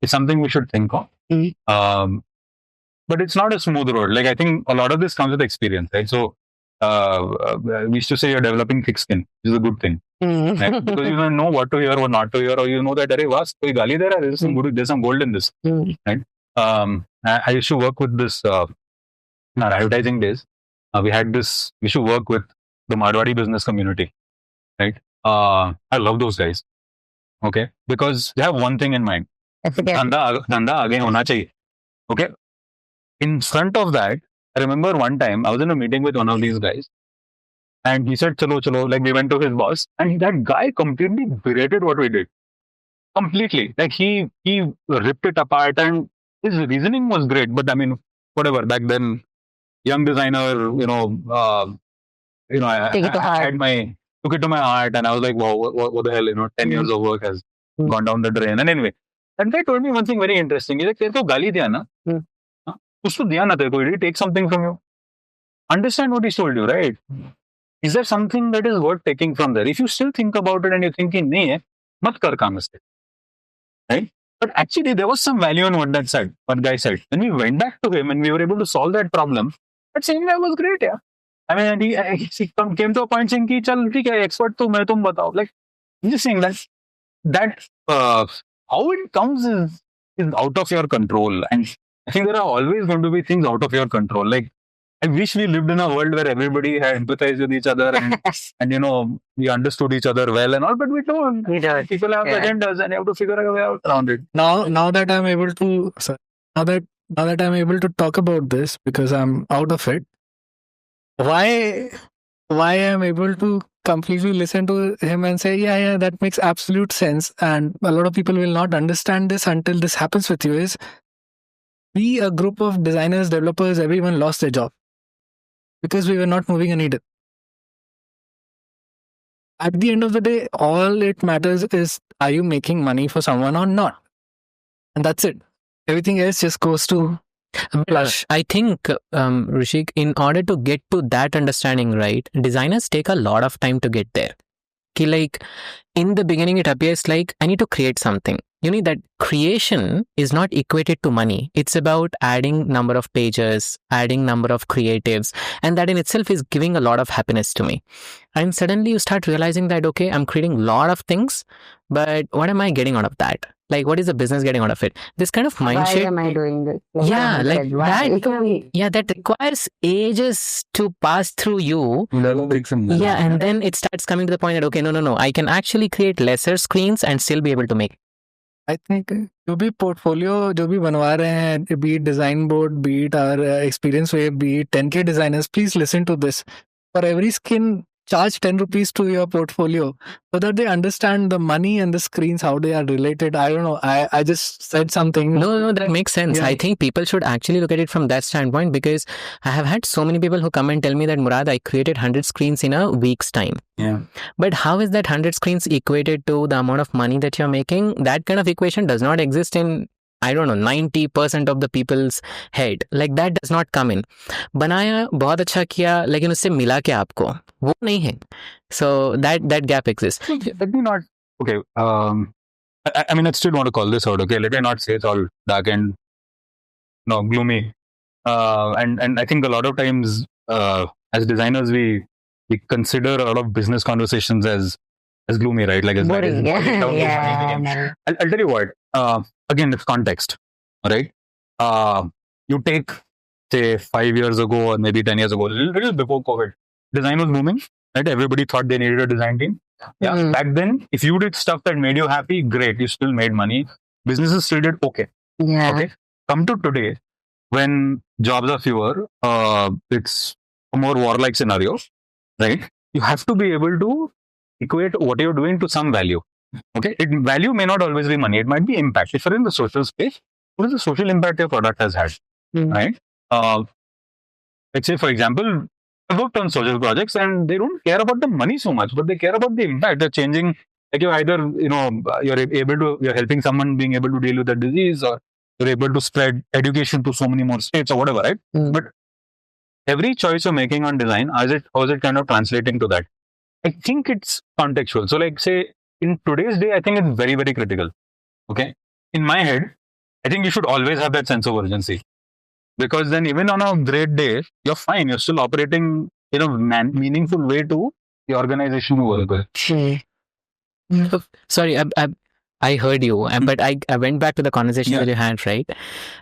It's something we should think of. But it's not a smooth road. Like I think a lot of this comes with experience, right? So we used to say you're developing thick skin, which is a good thing. Right? Because you don't know what to hear, what not to hear, or you know that koi gali de raha hai, there's some gold in this. Right? I used to work with this in our advertising days. We used to work with the Marwari business community. Right? I love those guys. Okay, because they have one thing in mind. Dhanda aage hona chahiye. Okay. In front of that, I remember one time I was in a meeting with one of these guys, and he said, "Chalo." Like we went to his boss, and that guy completely berated what we did. Completely, like he ripped it apart, and his reasoning was great. But I mean, whatever. Back then, young designer, I Take it to heart. took it to my heart, and I was like, wow, what the hell, 10 years of work has gone down the drain. And anyway, that guy told me one thing very interesting. He's like, तेरे को गाली दिया ना, कुछ तो दिया ना तेरे को, did he take something from you? Understand what he told you, right? Is there something that is worth taking from there? If you still think about it and you think नहीं है, मत कर काम इससे, right? But actually, there was some value in what guy said. When we went back to him and we were able to solve that problem, that same guy was great, yeah. I mean, he came to a point saying, "Ki, chal, theek hai, expert tu main, tum batao." Like, I'm just saying that how it comes is out of your control, and I think there are always going to be things out of your control. Like, I wish we lived in a world where everybody had empathized with each other and we understood each other well and all, but we don't. We don't. People have agendas and you have to figure a way out around it. Now that I'm able to, now that I'm able to talk about this because I'm out of it, why I'm able to completely listen to him and say, yeah, that makes absolute sense. And a lot of people will not understand this until this happens with you is we, a group of designers, developers, everyone lost their job because we were not moving a needle. At the end of the day, all it matters is, are you making money for someone or not? And that's it. Everything else just goes to plush. I think, Rishik, in order to get to that understanding, right, designers take a lot of time to get there. Like, in the beginning, it appears like I need to create something. That creation is not equated to money. It's about adding number of pages, adding number of creatives, and that in itself is giving a lot of happiness to me. And suddenly you start realizing that, okay, I'm creating a lot of things, but what am I getting out of that? Like, what is the business getting out of it? This kind of mindset. Why am I doing this? Yeah, like that. Yeah, that requires ages to pass through you. Yeah, and then it starts coming to the point that, okay, no, I can actually create lesser screens and still be able to make. I think जो भी portfolio जो भी बनवा रहे हैं, be it design board, be it our experience wave, be it 10K designers, please listen to this. For every skin, charge 10 rupees to your portfolio so that they understand the money and the screens, how they are related. I don't know. I just said something. No, that makes sense. Yeah. I think people should actually look at it from that standpoint because I have had so many people who come and tell me that, Murad, I created 100 screens in a week's time. Yeah. But how is that 100 screens equated to the amount of money that you're making? That kind of equation does not exist in, I don't know, 90% of the people's head. Like, that does not come in. बनाया बहुत अच्छा किया लेकिन उससे मिला क्या आपको वो नहीं है. So that gap exists. Let me not. Okay. I mean, I still want to call this out. Okay. Let me not say it's all dark and gloomy. And I think a lot of times as designers we consider a lot of business conversations as gloomy, right? Like as boring. Yeah. I'll tell you what. Again, it's context, right? You take, say, 5 years ago or maybe 10 years ago, a little before COVID, design was booming, right? Everybody thought they needed a design team. Yeah. Mm. Back then, if you did stuff that made you happy, great. You still made money. Businesses still did okay. Yeah. Okay. Come to today, when jobs are fewer, it's a more warlike scenario, right? You have to be able to equate what you're doing to some value. Okay, value may not always be money. It might be impact. If you're in the social space, what is the social impact your product has had, right? Let's say, for example, I worked on social projects and they don't care about the money so much, but they care about the impact. They're changing, like you're either, you're helping someone being able to deal with a disease, or you're able to spread education to so many more states or whatever, right? But every choice you're making on design, how is it kind of translating to that? I think it's contextual. So like, say, in today's day, I think it's very, very critical. Okay. In my head, I think you should always have that sense of urgency. Because then even on a great day, you're fine. You're still operating in a meaningful way to the organization you work with. Sorry, I heard you, but I went back to the conversation that you had, right?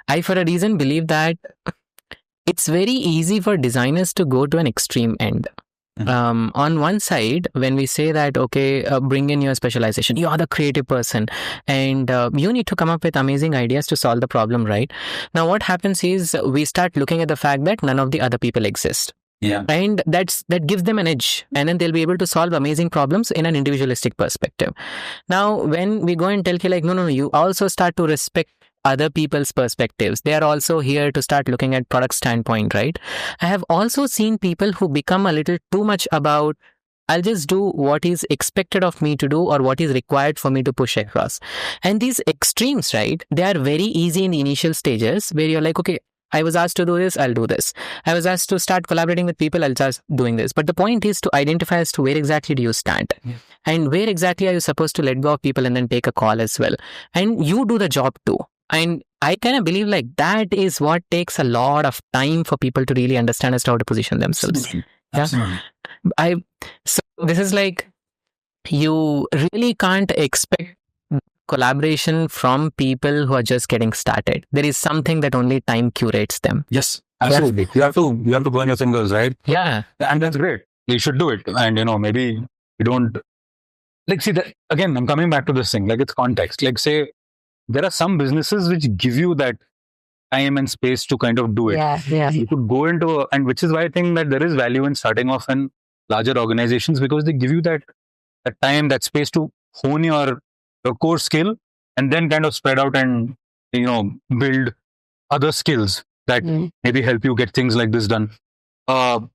I, for a reason, believe that it's very easy for designers to go to an extreme end. On one side, when we say that, okay, bring in your specialization, you are the creative person and you need to come up with amazing ideas to solve the problem, right? Now, what happens is we start looking at the fact that none of the other people exist. Yeah. And that gives them an edge, and then they'll be able to solve amazing problems in an individualistic perspective. Now, when we go and tell you like, no, you also start to respect other people's perspectives. They are also here to start looking at product standpoint, right? I have also seen people who become a little too much about, I'll just do what is expected of me to do or what is required for me to push across. And these extremes, right? They are very easy in the initial stages where you're like, okay, I was asked to do this, I'll do this. I was asked to start collaborating with people, I'll start doing this. But the point is to identify as to where exactly do you stand, and where exactly are you supposed to let go of people and then take a call as well. And you do the job too. And I kind of believe like that is what takes a lot of time for people to really understand as to how to position themselves. Absolutely. Yeah. Absolutely. So this is like, you really can't expect collaboration from people who are just getting started. There is something that only time curates them. Yes, absolutely. You have to burn your fingers, right? Yeah. And that's great. You should do it. And maybe you don't like, see that again, I'm coming back to this thing, like it's context. Like, say there are some businesses which give you that time and space to kind of do it. Yeah. You could go into, and which is why I think that there is value in starting off in larger organizations, because they give you that time, that space to hone your core skill, and then kind of spread out and build other skills that maybe help you get things like this done. But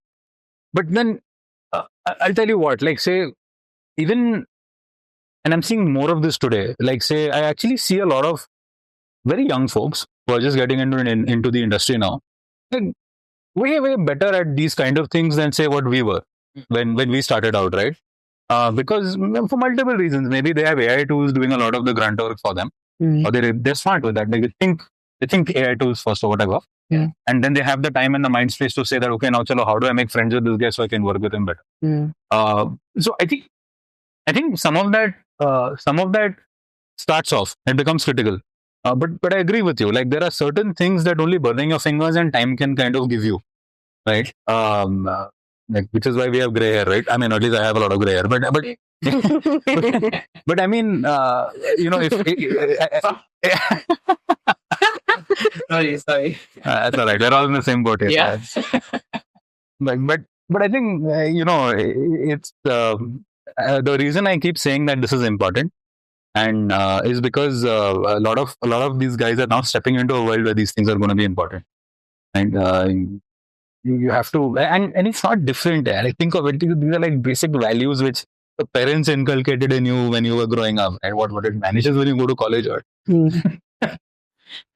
then I'll tell you what, like, say, even, and I'm seeing more of this today, like, say, I actually see a lot of very young folks who are just getting into the industry now, like, way better at these kind of things than, say, what we were when we started out, right? Because for multiple reasons, maybe they have AI tools doing a lot of the grunt work for them, or they're smart with that. Like, they think AI tools first or whatever, and then they have the time and the mind space to say that, okay, now chalo, how do I make friends with this guy so I can work with him better? So I think some of that starts off and becomes critical. But I agree with you. Like, there are certain things that only burning your fingers and time can kind of give you, right? Like, which is why we have gray hair, right? I mean, at least I have a lot of gray hair. But but I mean, if Sorry. that's all right. We're all in the same boat here. Yeah. But I think it's the reason I keep saying that this is important, and is because a lot of these guys are now stepping into a world where these things are going to be important, and you have to, and it's not different. Like, think of it, these are like basic values which the parents inculcated in you when you were growing up, and what it vanishes when you go to college. Or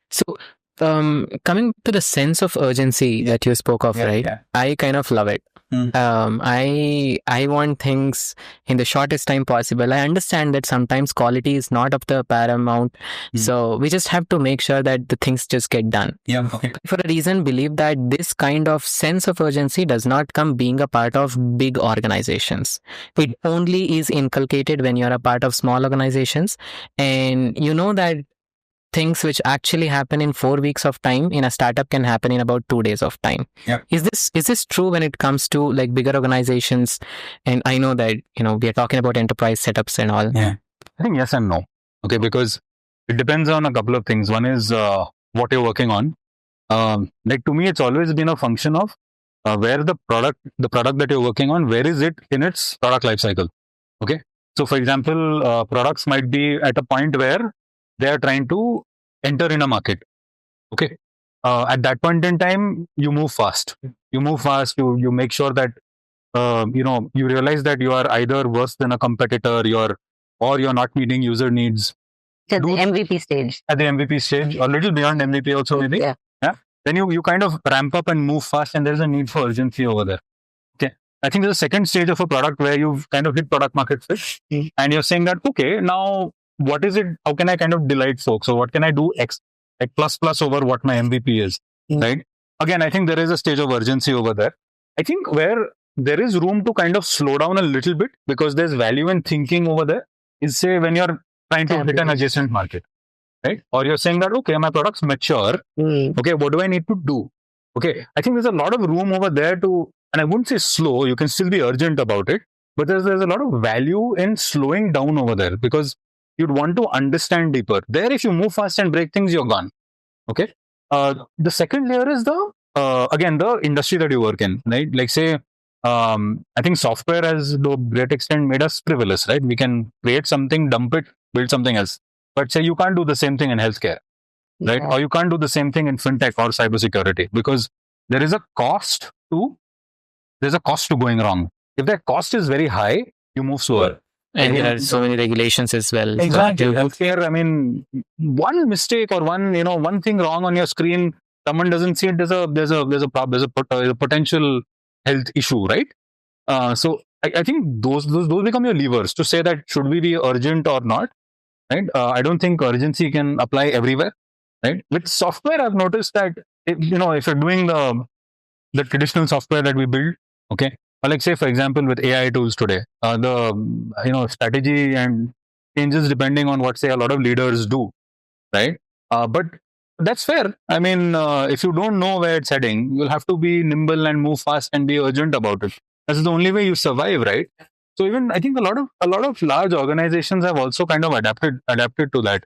So, coming to the sense of urgency that you spoke of, right? Yeah. I kind of love it. I want things in the shortest time possible. I understand that sometimes quality is not of the paramount, so we just have to make sure that the things just get done. Yeah. Okay. For a reason, believe that this kind of sense of urgency does not come being a part of big organizations. It only is inculcated when you're a part of small organizations, and you know that things which actually happen in 4 weeks of time in a startup can happen in about 2 days of time. Yeah. Is this true when it comes to like bigger organizations? And I know that we are talking about enterprise setups and all. Yeah, I think yes and no. Okay, because it depends on a couple of things. One is what you're working on. Like, to me, it's always been a function of where the product that you're working on, where is it in its product life cycle? Okay, so for example, products might be at a point where they are trying to enter in a market. Okay, at that point in time, you move fast. You You make sure that you realize that you are either worse than a competitor, or you're not meeting user needs. At the MVP stage. At the MVP stage, or a little beyond MVP also, maybe. Yeah. Then you kind of ramp up and move fast, and there's a need for urgency over there. Okay, I think there's a second stage of a product where you've kind of hit product market fit, and you're saying that, okay, now what is it? How can I kind of delight folks? So what can I do X, like plus over what my MVP is, right? Again, I think there is a stage of urgency over there. I think where there is room to kind of slow down a little bit, because there's value in thinking over there, is, say, when you're trying to hit an adjacent market, right? Or you're saying that, okay, my product's mature. Okay, what do I need to do? Okay, I think there's a lot of room over there to, and I wouldn't say slow, you can still be urgent about it, but there's a lot of value in slowing down over there, because you'd want to understand deeper. There, if you move fast and break things, you're gone. Okay. The second layer is again, the industry that you work in, right? Like, say, I think software has, to a great extent, made us frivolous, right? We can create something, dump it, build something else. But say you can't do the same thing in healthcare. right? Yeah. Or you can't do the same thing in fintech or cybersecurity because there is a cost to going wrong. If that cost is very high, you move slower. And there are so many regulations as well. Exactly. Healthcare, I mean, one mistake or one thing wrong on your screen, someone doesn't see it. There's a potential health issue, right? So I think those become your levers to say that should we be urgent or not, right? I don't think urgency can apply everywhere, right? With software, I've noticed that if you're doing the traditional software that we build, okay, or like say for example with AI tools today, the strategy and changes depending on what say a lot of leaders do, right? But that's fair. I mean, if you don't know where it's heading, you'll have to be nimble and move fast and be urgent about it. That's the only way you survive, right? So even I think a lot of large organizations have also kind of adapted to that.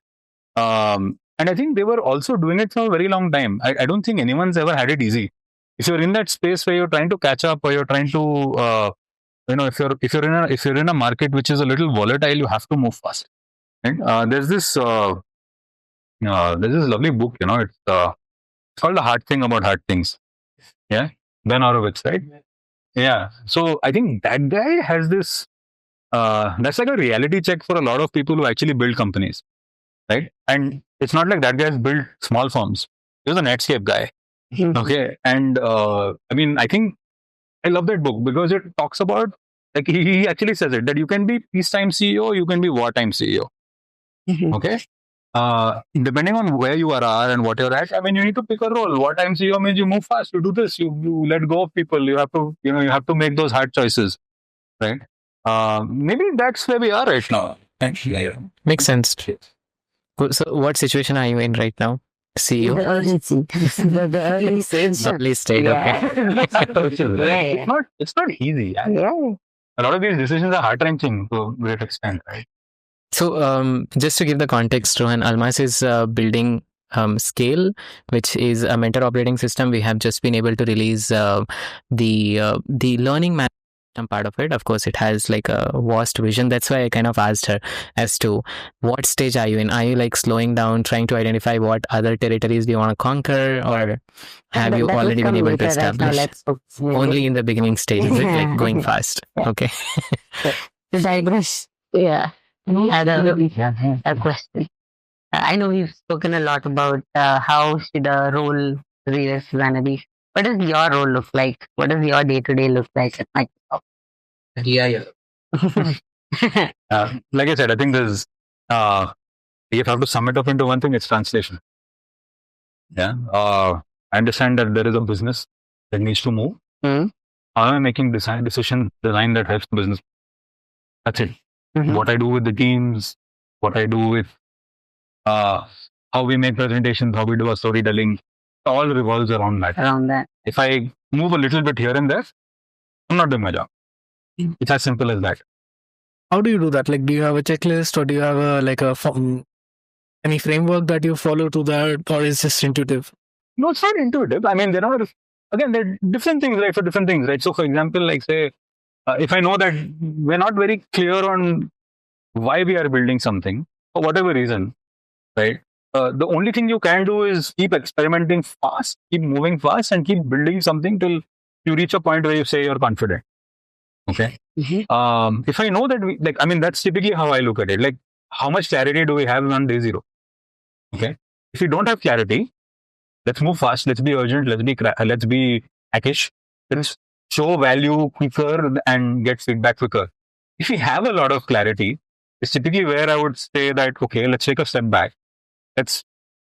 And I think they were also doing it for a very long time. I don't think anyone's ever had it easy. If you're in that space where you're trying to catch up or you're trying to if you're in a market which is a little volatile, you have to move fast. Right? There's this lovely book, it's called The Hard Thing About Hard Things. Yeah, Ben Horowitz, right? Yeah. So I think that guy has this. That's like a reality check for a lot of people who actually build companies, right? And it's not like that guy's built small firms. He was a Netscape guy. Okay, and I mean, I think I love that book because it talks about like he actually says it that you can be peacetime CEO, you can be wartime CEO. Okay. Depending on where you are and what you're at, I mean, you need to pick a role. Wartime CEO means you move fast, you do this, you let go of people, you have to make those hard choices, right? Maybe that's where we are right now. Makes sense. So, what situation are you in right now? CEO? The urgency. the early stage. Early stage, Yeah. It's not easy. Yeah. A lot of these decisions are heart wrenching to a great extent, right? So, just to give the context, Rohan, Almas is building Scale, which is a mentor operating system. We have just been able to release the learning management part of it. Of course, it has like a vast vision. That's why I kind of asked her as to what stage are you in? Are you like slowing down, trying to identify what other territories do you want to conquer, or have you already been able to establish? Only in the beginning stage, is it like going fast? Okay. To digress, yeah. I had a question. I know we've spoken a lot about how should a role real gonna be. What does your role look like? What does your day-to-day look like at Microsoft? Yeah. Like I said, I think there's you have to sum it up into one thing, it's translation. Yeah. I understand that there is a business that needs to move. How am I making design that helps the business? That's it. What I do with the teams, what I do with how we make presentations, how we do our storytelling, all revolves around that. If I move a little bit here and there, I'm not doing my job. It's as simple as that. How do you do that? Like, do you have a checklist, or do you have any framework that you follow to that, or is it just intuitive? No, it's not intuitive. I mean, there are different things, right, for different things, right? So, for example, like say, if I know that we're not very clear on why we are building something, for whatever reason, right? The only thing you can do is keep experimenting fast, keep moving fast, and keep building something till you reach a point where you say you're confident. Okay. If I know that that's typically how I look at it. Like, how much clarity do we have on day zero? Okay. If we don't have clarity, let's move fast. Let's be urgent. Let's be hackish. Let's show value quicker and get feedback quicker. If we have a lot of clarity, it's typically where I would say that, okay, let's take a step back.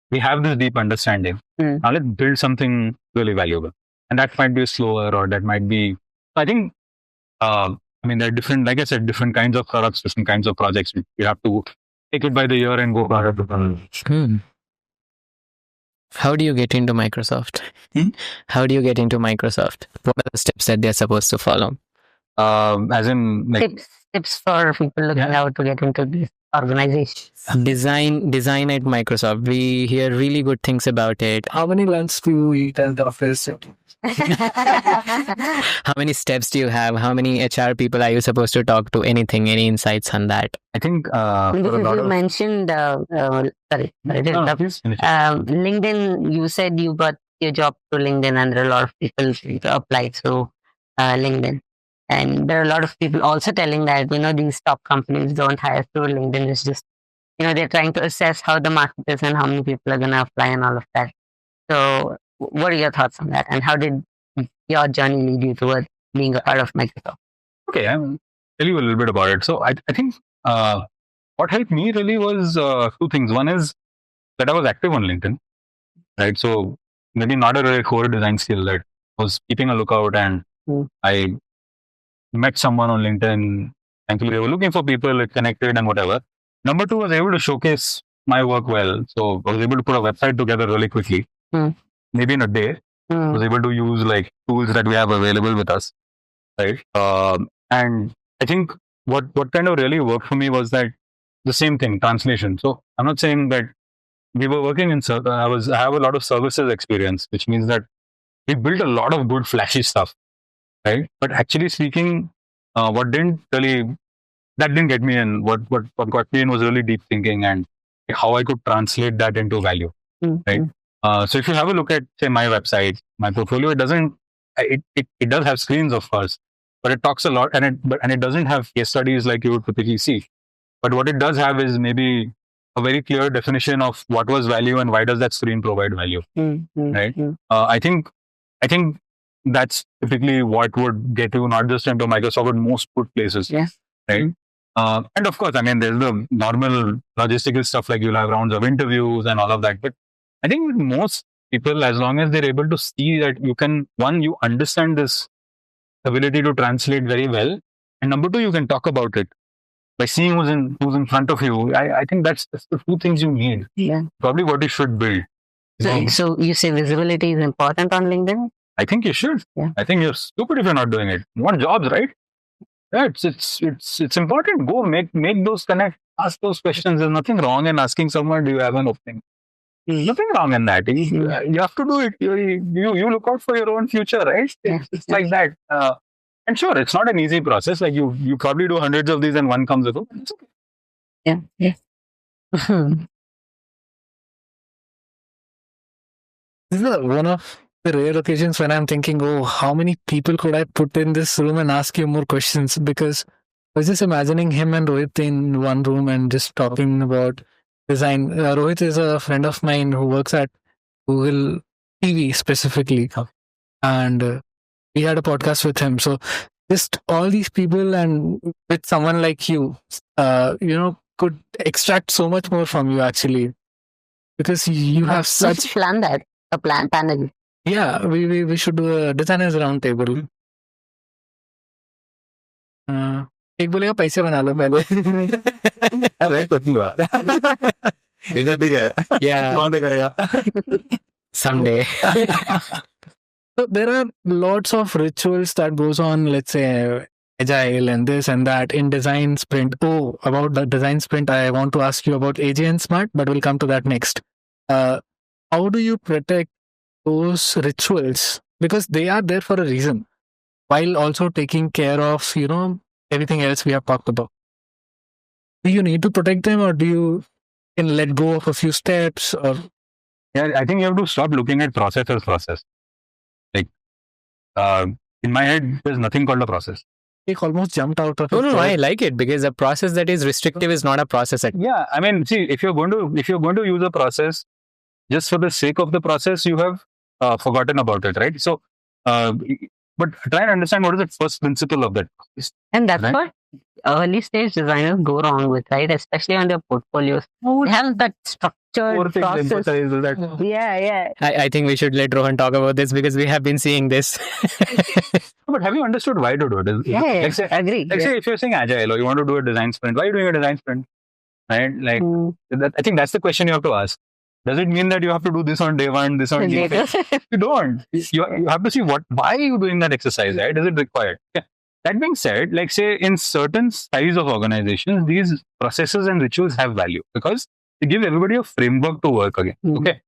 We have this deep understanding. Now let's build something really valuable. And that might be slower, or that might be, I think, there are different, like I said, different kinds of products, different kinds of projects. You have to take it by the year and go about it. How do you get into Microsoft? How do you get into Microsoft? What are the steps that they're supposed to follow? As in, like, Tips for people looking out to get into these organizations. Design at Microsoft. We hear really good things about it. How many lunch do you eat at the office? How many steps do you have? How many HR people are you supposed to talk to? Anything? Any insights on that? I think You mentioned, sorry, please finish it. LinkedIn. You said you got your job through LinkedIn, and there are a lot of people who apply through LinkedIn. And there are a lot of people also telling that, these top companies don't hire through LinkedIn. It's just, they're trying to assess how the market is and how many people are going to apply and all of that. So what are your thoughts on that? And how did your journey lead you towards being a part of Microsoft? Okay, I'll tell you a little bit about it. So I think what helped me really was two things. One is that I was active on LinkedIn, right? So maybe not a really core design skill, that was keeping a lookout, and I met someone on LinkedIn. Thankfully, they were looking for people, it connected and whatever. Number two, I was able to showcase my work well. So I was able to put a website together really quickly, maybe in a day. I was able to use like tools that we have available with us, right? And I think what kind of really worked for me was that the same thing, translation. So I'm not saying that we were working in, I have a lot of services experience, which means that we built a lot of good flashy stuff, right? But actually speaking, what didn't get me in. What got me in was really deep thinking and how I could translate that into value, right? So if you have a look at, say, my website, my portfolio, it does have screens, of course, but it talks a lot, and it doesn't have case studies like you would typically see. But what it does have is maybe a very clear definition of what was value and why does that screen provide value, right? I think that's typically what would get you not just into Microsoft, but most good places, right? And of course, I mean, there's the normal logistical stuff, like you'll have rounds of interviews and all of that. But I think with most people, as long as they're able to see that you understand this ability to translate very well, and number two, you can talk about it by seeing who's in front of you. I think that's the two things you need. Yeah. Probably what you should build. So you say visibility is important on LinkedIn? I think you should. Yeah. I think you're stupid if you're not doing it. You want jobs, right? Yeah, it's important. Go make those connect, ask those questions. There's nothing wrong in asking someone, do you have an opening? There's nothing wrong in that. You have to do it. You look out for your own future, right? It's like that. And sure, it's not an easy process. Like you probably do hundreds of these and one comes with it. It's okay. Yeah. This is one of the rare occasions when I'm thinking, oh, how many people could I put in this room and ask you more questions? Because I was just imagining him and Rohit in one room and just talking about design. Rohit is a friend of mine who works at Google TV specifically. And we had a podcast with him. So just all these people and with someone like you, could extract so much more from you actually. Because you have such... Let's plan that. A panel. Yeah, we should do a designers round table. एक बोलेगा पैसे बना लो पहले. Yeah. Someday. So there are lots of rituals that goes on, let's say agile and this and that in design sprint. Oh, about the design sprint, I want to ask you about AJ and Smart, but we'll come to that next. How do you protect those rituals? Because they are there for a reason, while also taking care of, everything else we have talked about. Do you need to protect them, or do you can let go of a few steps? Or yeah, I think you have to stop looking at process as process. Like in my head, there's nothing called a process. It almost jumped out of No, I like it because a process that is restrictive is not a process. Yeah, I mean, see, if you're going to use a process just for the sake of the process, you have forgotten about it, right? So, but try and understand what is the first principle of that. And that's what early stage designers go wrong with, right? Especially on their portfolios. They have that structured process. Yeah. I think we should let Rohan talk about this because we have been seeing this. But have you understood why to do it? Agree. Say if you're saying agile or you want to do a design sprint, why are you doing a design sprint? Right? Like, I think that's the question you have to ask. Does it mean that you have to do this on day one, this on day two? You don't. You have to see why are you doing that exercise, right? Is it required? Yeah. That being said, like say in certain size of organizations, these processes and rituals have value because they give everybody a framework to work again. Okay,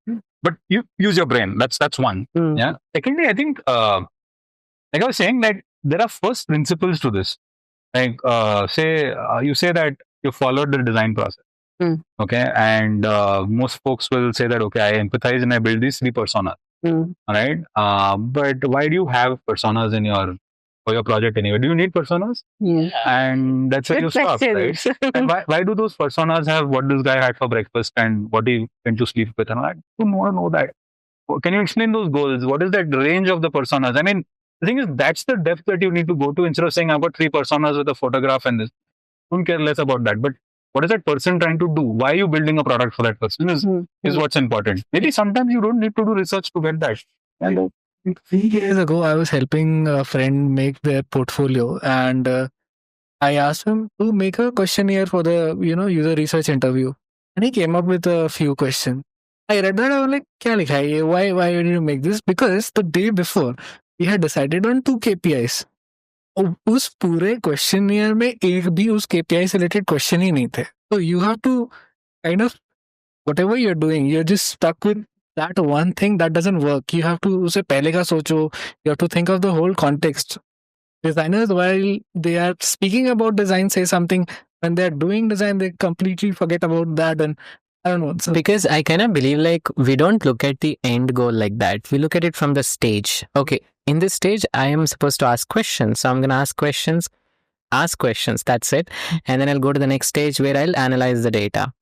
but you use your brain. That's one. Yeah. Secondly, I think like I was saying, like there are first principles to this. Like say you say that you followed the design process. Okay, and most folks will say that okay, I empathize and I build these 3 personas. All right, but why do you have personas in your for your project anyway? Do you need personas? And that's where you stop, right? And why do those personas have what this guy had for breakfast and what he went to sleep with? And I don't want to know that. Can you explain those goals? What is that range of the personas? I mean, the thing is, that's the depth that you need to go to instead of saying I've got 3 personas with a photograph and this. Don't care less about that. But what is that person trying to do? Why are you building a product for that person is what's important. Maybe sometimes you don't need to do research to get that. And 3 years ago, I was helping a friend make their portfolio, and I asked him to make a questionnaire for the user research interview, and he came up with a few questions. I read that. I was like, "Kya likha hai ye? Why did you make this?" Because the day before, we had decided on 2 KPIs. उस पूरे questionnaire में एक भी उस KPI से related question ही नहीं थे. So you have to kind of whatever you're doing, you're just stuck with that one thing that doesn't work. You have to उसे पहले का सोचो. You have to think of the whole context. Designers, while they are speaking about design, say something. When they're doing design, they completely forget about that. And I don't know. So Because I kind of believe like we don't look at the end goal like that. We look at it from the stage. Okay, in this stage, I am supposed to ask questions. So I'm going to ask questions. That's it. And then I'll go to the next stage where I'll analyze the data.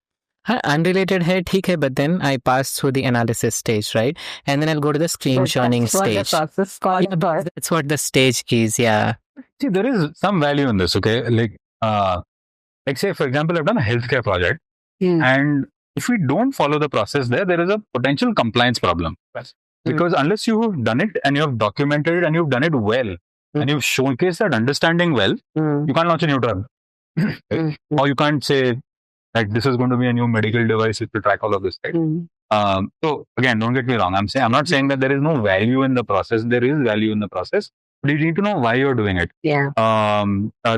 Unrelated hai, theek hai, but then I pass through the analysis stage, right? And then I'll go to the screen churning stage. That's what the stage is, yeah. see, there is some value in this. Okay, like say for example, I've done a healthcare project, and if we don't follow the process there is a potential compliance problem. Because unless you've done it and you have documented it and you've done it well and you've showcased that understanding well, you can't launch a new drug. Or you can't say that this is going to be a new medical device to track all of this. Right? So again, don't get me wrong. I'm not saying that there is no value in the process. There is value in the process, but you need to know why you're doing it. Yeah.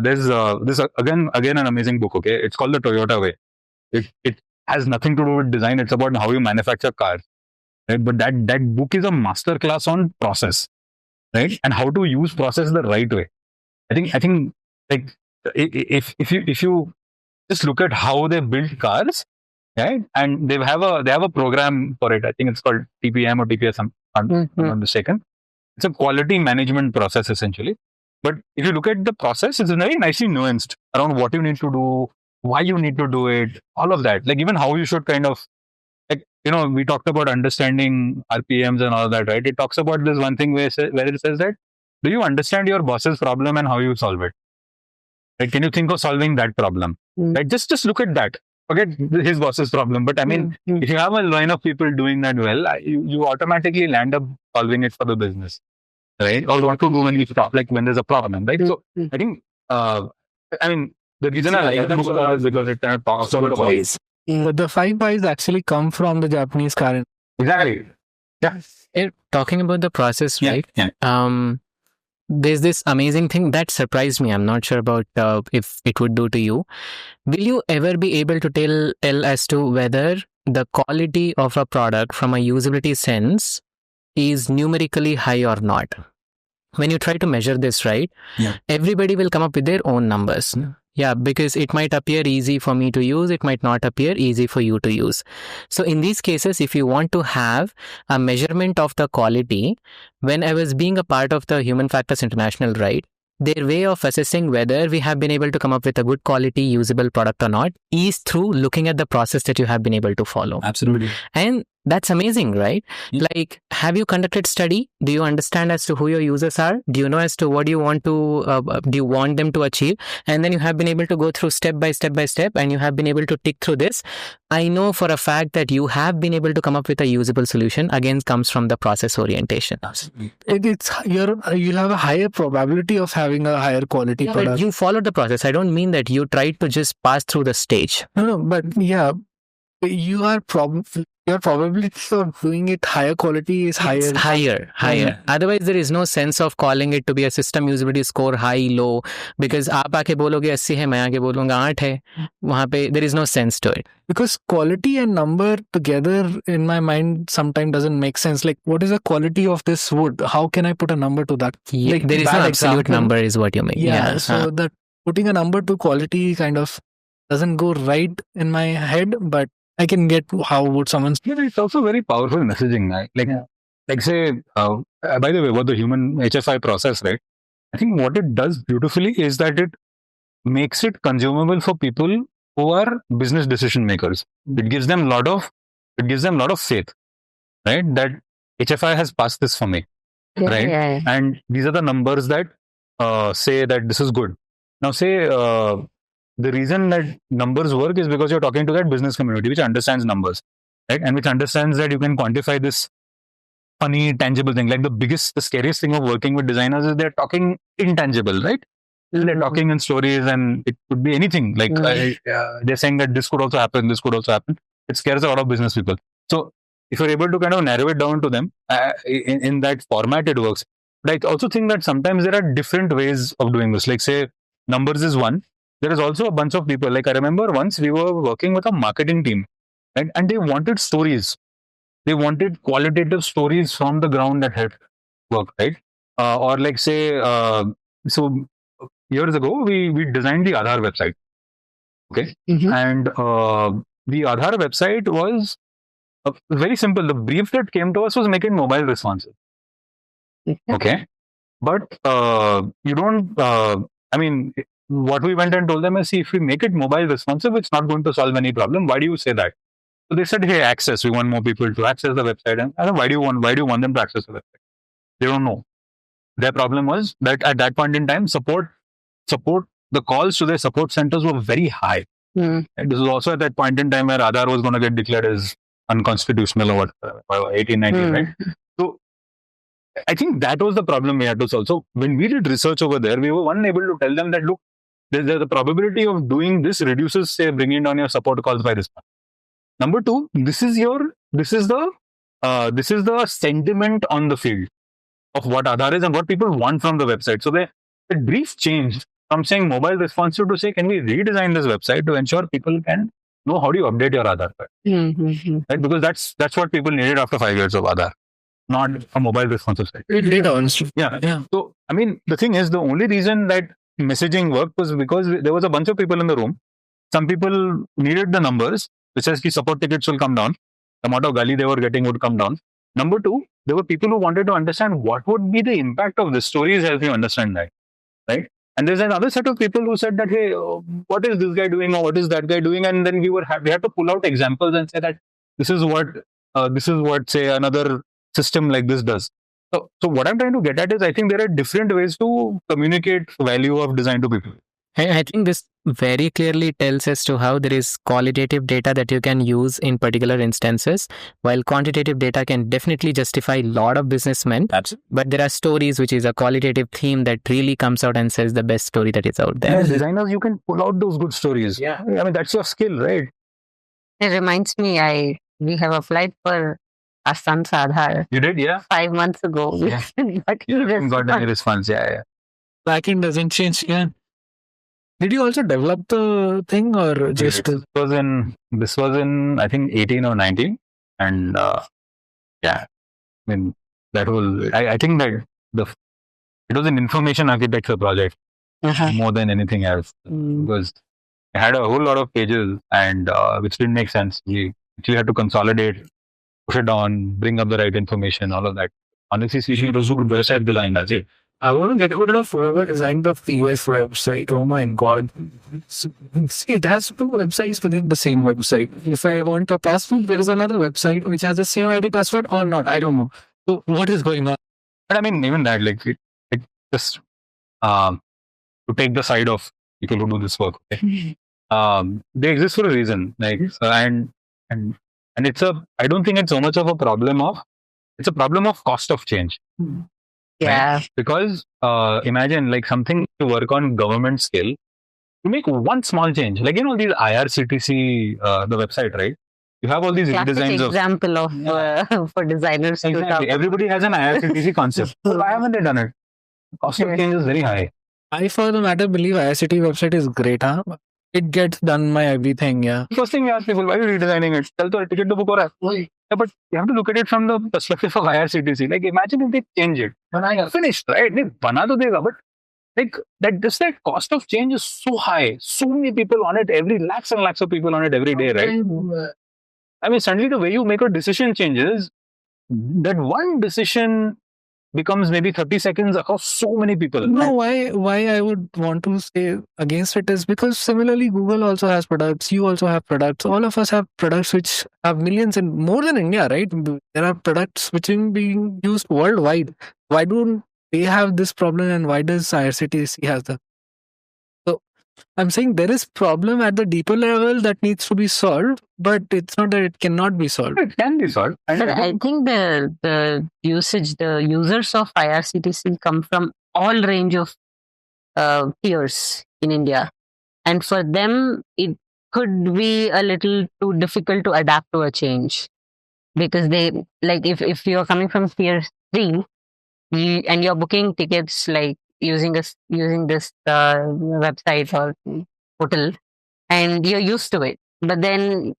There's this again an amazing book. Okay, it's called The Toyota Way. It has nothing to do with design. It's about how you manufacture cars. Right? But that book is a masterclass on process, right? And how to use process the right way. I think like if you just look at how they build cars, right? And they have a program for it. I think it's called TPM or TPS. I'm not mistaken. It's a quality management process essentially. But if you look at the process, it's very nicely nuanced around what you need to do, why you need to do it, all of that. Like even how you should kind of we talked about understanding RPMs and all that, right? It talks about this one thing where it says that, do you understand your boss's problem and how you solve it? Right? Can you think of solving that problem? Right? Just look at that. Forget his boss's problem. But I mean, if you have a line of people doing that well, you automatically land up solving it for the business, right? Or what to do when you stop, like when there's a problem, right? So I think, the reason I like the book is because it kind of talks about ways. The 5 whys actually come from the Japanese car. Exactly. Yeah. Talking about the process, right? Yeah. There's this amazing thing that surprised me. I'm not sure about if it would do to you. Will you ever be able to tell as to whether the quality of a product from a usability sense is numerically high or not? When you try to measure this, right? Yeah. Everybody will come up with their own numbers. Yeah, because it might appear easy for me to use, it might not appear easy for you to use. So in these cases, if you want to have a measurement of the quality, when I was being a part of the Human Factors International, right, their way of assessing whether we have been able to come up with a good quality usable product or not is through looking at the process that you have been able to follow. Absolutely. And that's amazing, right? Yeah. Like, have you conducted study? Do you understand as to who your users are? Do you know as to what you want to, do you want them to achieve? And then you have been able to go through step by step by step, and you have been able to tick through this. I know for a fact that you have been able to come up with a usable solution. Again, comes from the process orientation. Absolutely. You have a higher probability of having a higher quality product. But you followed the process. I don't mean that you tried to just pass through the stage. No, but yeah, you are probably your probability of doing it higher quality is higher. It's higher. Otherwise, there is no sense of calling it to be a system usability score high, low. Because आप आके बोलोगे 80 है, मैं आके बोलूँगा 8 है. वहाँ पे there is no sense to it. Because quality and number together in my mind sometimes doesn't make sense. Like, what is the quality of this wood? How can I put a number to that? Yeah, Like, there is no bad absolute example. number is what you mean. Yeah, so that putting a number to quality kind of doesn't go right in my head, but I can get how would someone. It's also very powerful messaging, right? Like say, by the way, about the human HFI process, right? I think what it does beautifully is that it makes it consumable for people who are business decision makers. It gives them a lot of faith, right? That HFI has passed this for me, right? Yeah. And these are the numbers that say that this is good. Now, say the reason that numbers work is because you're talking to that business community which understands numbers, right? And which understands that you can quantify this funny, tangible thing. Like the scariest thing of working with designers is they're talking intangible, right? They're talking in stories, and it could be anything. Like they're saying that this could also happen, this could also happen. It scares a lot of business people. So if you're able to kind of narrow it down to them in that format, it works. But I also think that sometimes there are different ways of doing this. Like say, numbers is one. There is also a bunch of people. Like I remember once we were working with a marketing team, right? And they wanted stories. They wanted qualitative stories from the ground that helped work, right? Or like say, so years ago, we designed the Aadhaar website. Okay. And the Aadhaar website was very simple. The brief that came to us was make it mobile responsive. Okay. But you don't, I mean, what we went and told them is, see, if we make it mobile responsive, it's not going to solve any problem. Why do you say that? So they said, hey, access. We want more people to access the website. And I don't know, why do you want them to access the website? They don't know. Their problem was that at that point in time, support, the calls to their support centers were very high. And this was also at that point in time where Aadhaar was going to get declared as unconstitutional or what, 1819, right? So I think that was the problem we had to solve. So when we did research over there, we were unable to tell them that, look, there's the probability of doing this reduces, say, bringing down your support calls by this much. Number two, this is the sentiment on the field of what Aadhaar is and what people want from the website. So the brief changed from saying mobile responsive to say, can we redesign this website to ensure people can know how do you update your Aadhaar card? Right? Because that's what people needed after 5 years of Aadhaar, not a mobile responsive site. It did honestly. Yeah. So, I mean, the thing is, the only reason that messaging worked was because there was a bunch of people in the room. Some people needed the numbers, which says the support tickets will come down. The amount of gali they were getting would come down. Number two, there were people who wanted to understand what would be the impact of this. Stories help you understand that, right? And there's another set of people who said that, hey, what is this guy doing or what is that guy doing? And then we had to pull out examples and say that this is what say another system like this does. So what I'm trying to get at is, I think there are different ways to communicate value of design to people. I think this very clearly tells us to how there is qualitative data that you can use in particular instances, while quantitative data can definitely justify a lot of businessmen. Absolutely. But there are stories which is a qualitative theme that really comes out and says the best story that is out there. As designers, you can pull out those good stories. Yeah. I mean, that's your skill, right? It reminds me, we have applied for our son's Aadhaar. You did, yeah? 5 months ago. Yeah. But Got any response? Yeah. Backend doesn't change. Yeah. Did you also develop the thing or just? This was in I think 18 or 19, and yeah, I mean that whole. I think that it was an information architecture project more than anything else, because it had a whole lot of pages and which didn't make sense. We actually had to consolidate, push it down, bring up the right information, all of that. Honestly speaking, it was good website design. That's it. I want to get rid of whoever designed the US website. Oh my god. See, it has two websites within the same website. If I want a password, there is another website which has the same ID password or not. I don't know. So what is going on? But I mean, even that, like, it just to take the side of people who do this work. Okay? They exist for a reason. Like, and it's I don't think it's so much of a problem it's a problem of cost of change. Yeah. Right? Because imagine like something to work on government scale, to make one small change, like, these IRCTC, the website, right? You have all these Classic redesigns of example of for designers to exactly. talk. Everybody has an IRCTC concept. Why haven't they done it? The cost of change is very high. I, for the matter, believe IRCT website is great, huh? It gets done my everything, yeah. First thing we ask people, why are you redesigning it? Tell the ticket to book or yeah, but you have to look at it from the perspective of IRCTC. Like, imagine if they change it. Finished, right? They bana to dega, but like that cost of change is so high. So many people on it, every lakhs and lakhs of people on it every day, right? I mean, suddenly the way you make a decision changes. That one decision becomes maybe 30 seconds across so many people. No, why I would want to say against it is because similarly Google also has products, you also have products, all of us have products which have millions and more than India, right? There are products which are being used worldwide. Why don't they have this problem and why does IRCTC has the? So I'm saying there is problem at the deeper level that needs to be solved, but it's not that it cannot be solved. It can be solved. And But I think the users of IRCTC come from all range of tiers in India, and for them it could be a little too difficult to adapt to a change, because they, like, if you're coming from tier 3 and you're booking tickets like using this website or hotel, and you're used to it, but then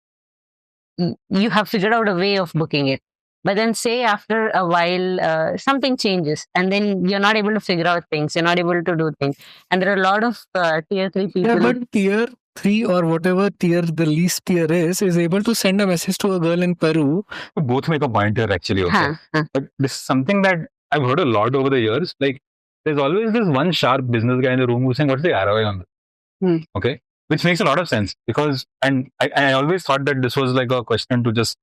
you have figured out a way of booking it. But then say after a while, something changes and then you're not able to figure out things. You're not able to do things. And there are a lot of tier 3 people. Yeah, but tier 3 or whatever tier the least tier is able to send a message to a girl in Peru. Both make a point here actually also. But this is something that I've heard a lot over the years. Like, there's always this one sharp business guy in the room who's saying, what's the ROI on this? Okay. Which makes a lot of sense because, and I always thought that this was like a question to just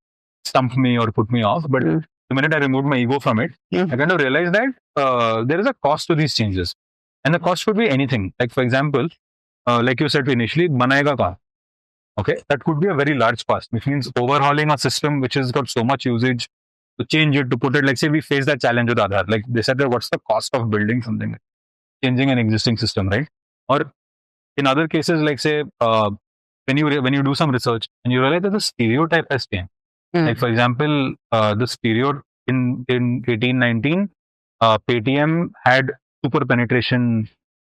stump me or put me off. But the minute I removed my ego from it, I kind of realized that there is a cost to these changes. And the cost could be anything. Like, for example, like you said initially, banayega ka. Okay. That could be a very large cost, which means overhauling a system which has got so much usage, to change it, to put it, like, say we face that challenge with Aadhaar. Like, they said that what's the cost of building something, changing an existing system, right? Or in other cases, like, say, when you do some research and you realize that the stereotype has changed. Like, for example, the stereo in 1819, Paytm had super penetration,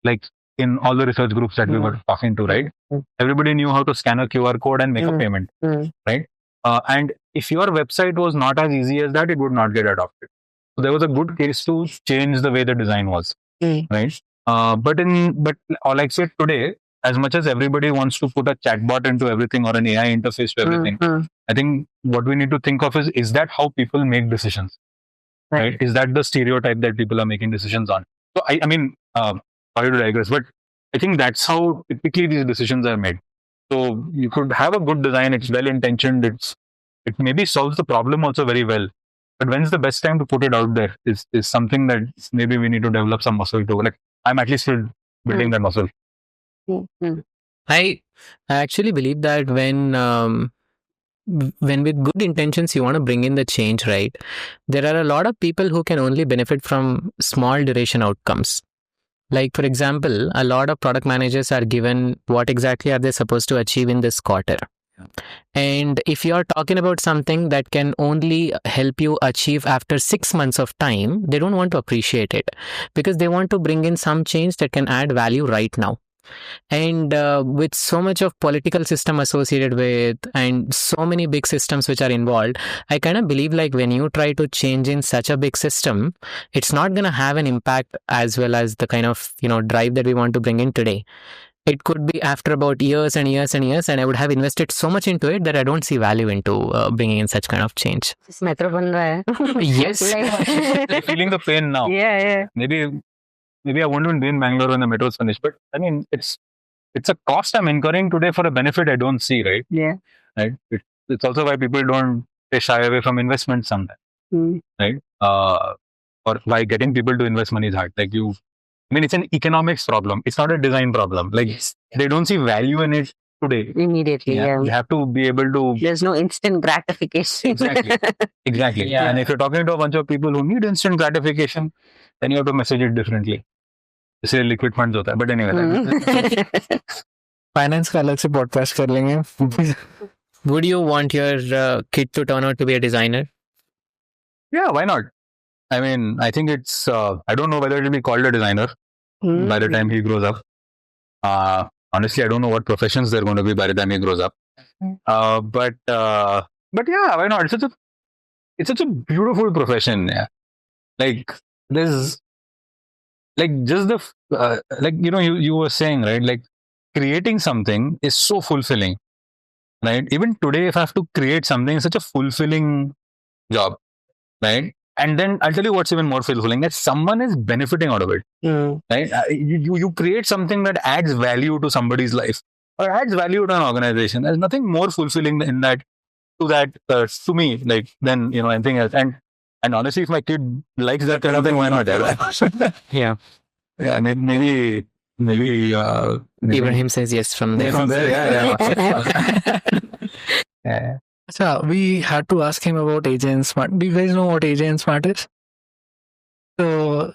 like in all the research groups that we were talking to, right? Everybody knew how to scan a QR code and make a payment, right? And if your website was not as easy as that, it would not get adopted. So there was a good case to change the way the design was, right? But like say today, as much as everybody wants to put a chatbot into everything or an AI interface to everything, I think what we need to think of is that how people make decisions, right? Is that the stereotype that people are making decisions on? So I mean, sorry to digress, but I think that's how typically these decisions are made. So you could have a good design, it's well intentioned, it maybe solves the problem also very well. But when's the best time to put it out there is something that maybe we need to develop some muscle to. Like, I'm at least still building that muscle. I actually believe that when with good intentions you want to bring in the change, right? There are a lot of people who can only benefit from small duration outcomes. Like, for example, a lot of product managers are given what exactly are they supposed to achieve in this quarter. And if you're talking about something that can only help you achieve after 6 months of time, they don't want to appreciate it because they want to bring in some change that can add value right now. And with so much of political system associated with and so many big systems which are involved, I kind of believe like when you try to change in such a big system, it's not going to have an impact as well as the kind of, drive that we want to bring in today. It could be after about years and years and years, and I would have invested so much into it that I don't see value into bringing in such kind of change. Metro ban raha hai. Yes. Like, feeling the pain now. Yeah. Maybe I won't even be in Bangalore when the metro is finished. But I mean, it's a cost I'm incurring today for a benefit I don't see, right? Yeah. Right. It's also why people don't shy away from investment sometimes, right? Or why getting people to invest money is hard. Like it's an economics problem. It's not a design problem. Like they don't see value in it today. Immediately, yeah. You have to be able to. There's no instant gratification. Exactly. Yeah. And if you're talking to a bunch of people who need instant gratification, then you have to message it differently. इसलिए liquid funds होता है. But anyway. Finance का अलग से podcast कर लेंगे. Would you want your kid to turn out to be a designer? Yeah, why not? I mean, I think it's, I don't know whether it will be called a designer by the time he grows up. Honestly, I don't know what professions they're going to be by the time he grows up. But yeah, why not? It's such a beautiful profession. Yeah. Like, there's, like, just like, you were saying, right? Like, creating something is so fulfilling, right? Even today, if I have to create something, it's such a fulfilling job, right? And then I'll tell you what's even more fulfilling, that someone is benefiting out of it, right? You create something that adds value to somebody's life or adds value to an organization. There's nothing more fulfilling in that, to me, like, than, anything else. And honestly, if my kid likes that kind of thing, why not? Yeah. Yeah, maybe Ibrahim says yes from there. from there. Yeah. Yeah. So we had to ask him about AJ and Smart. Do you guys know what AJ and Smart is? So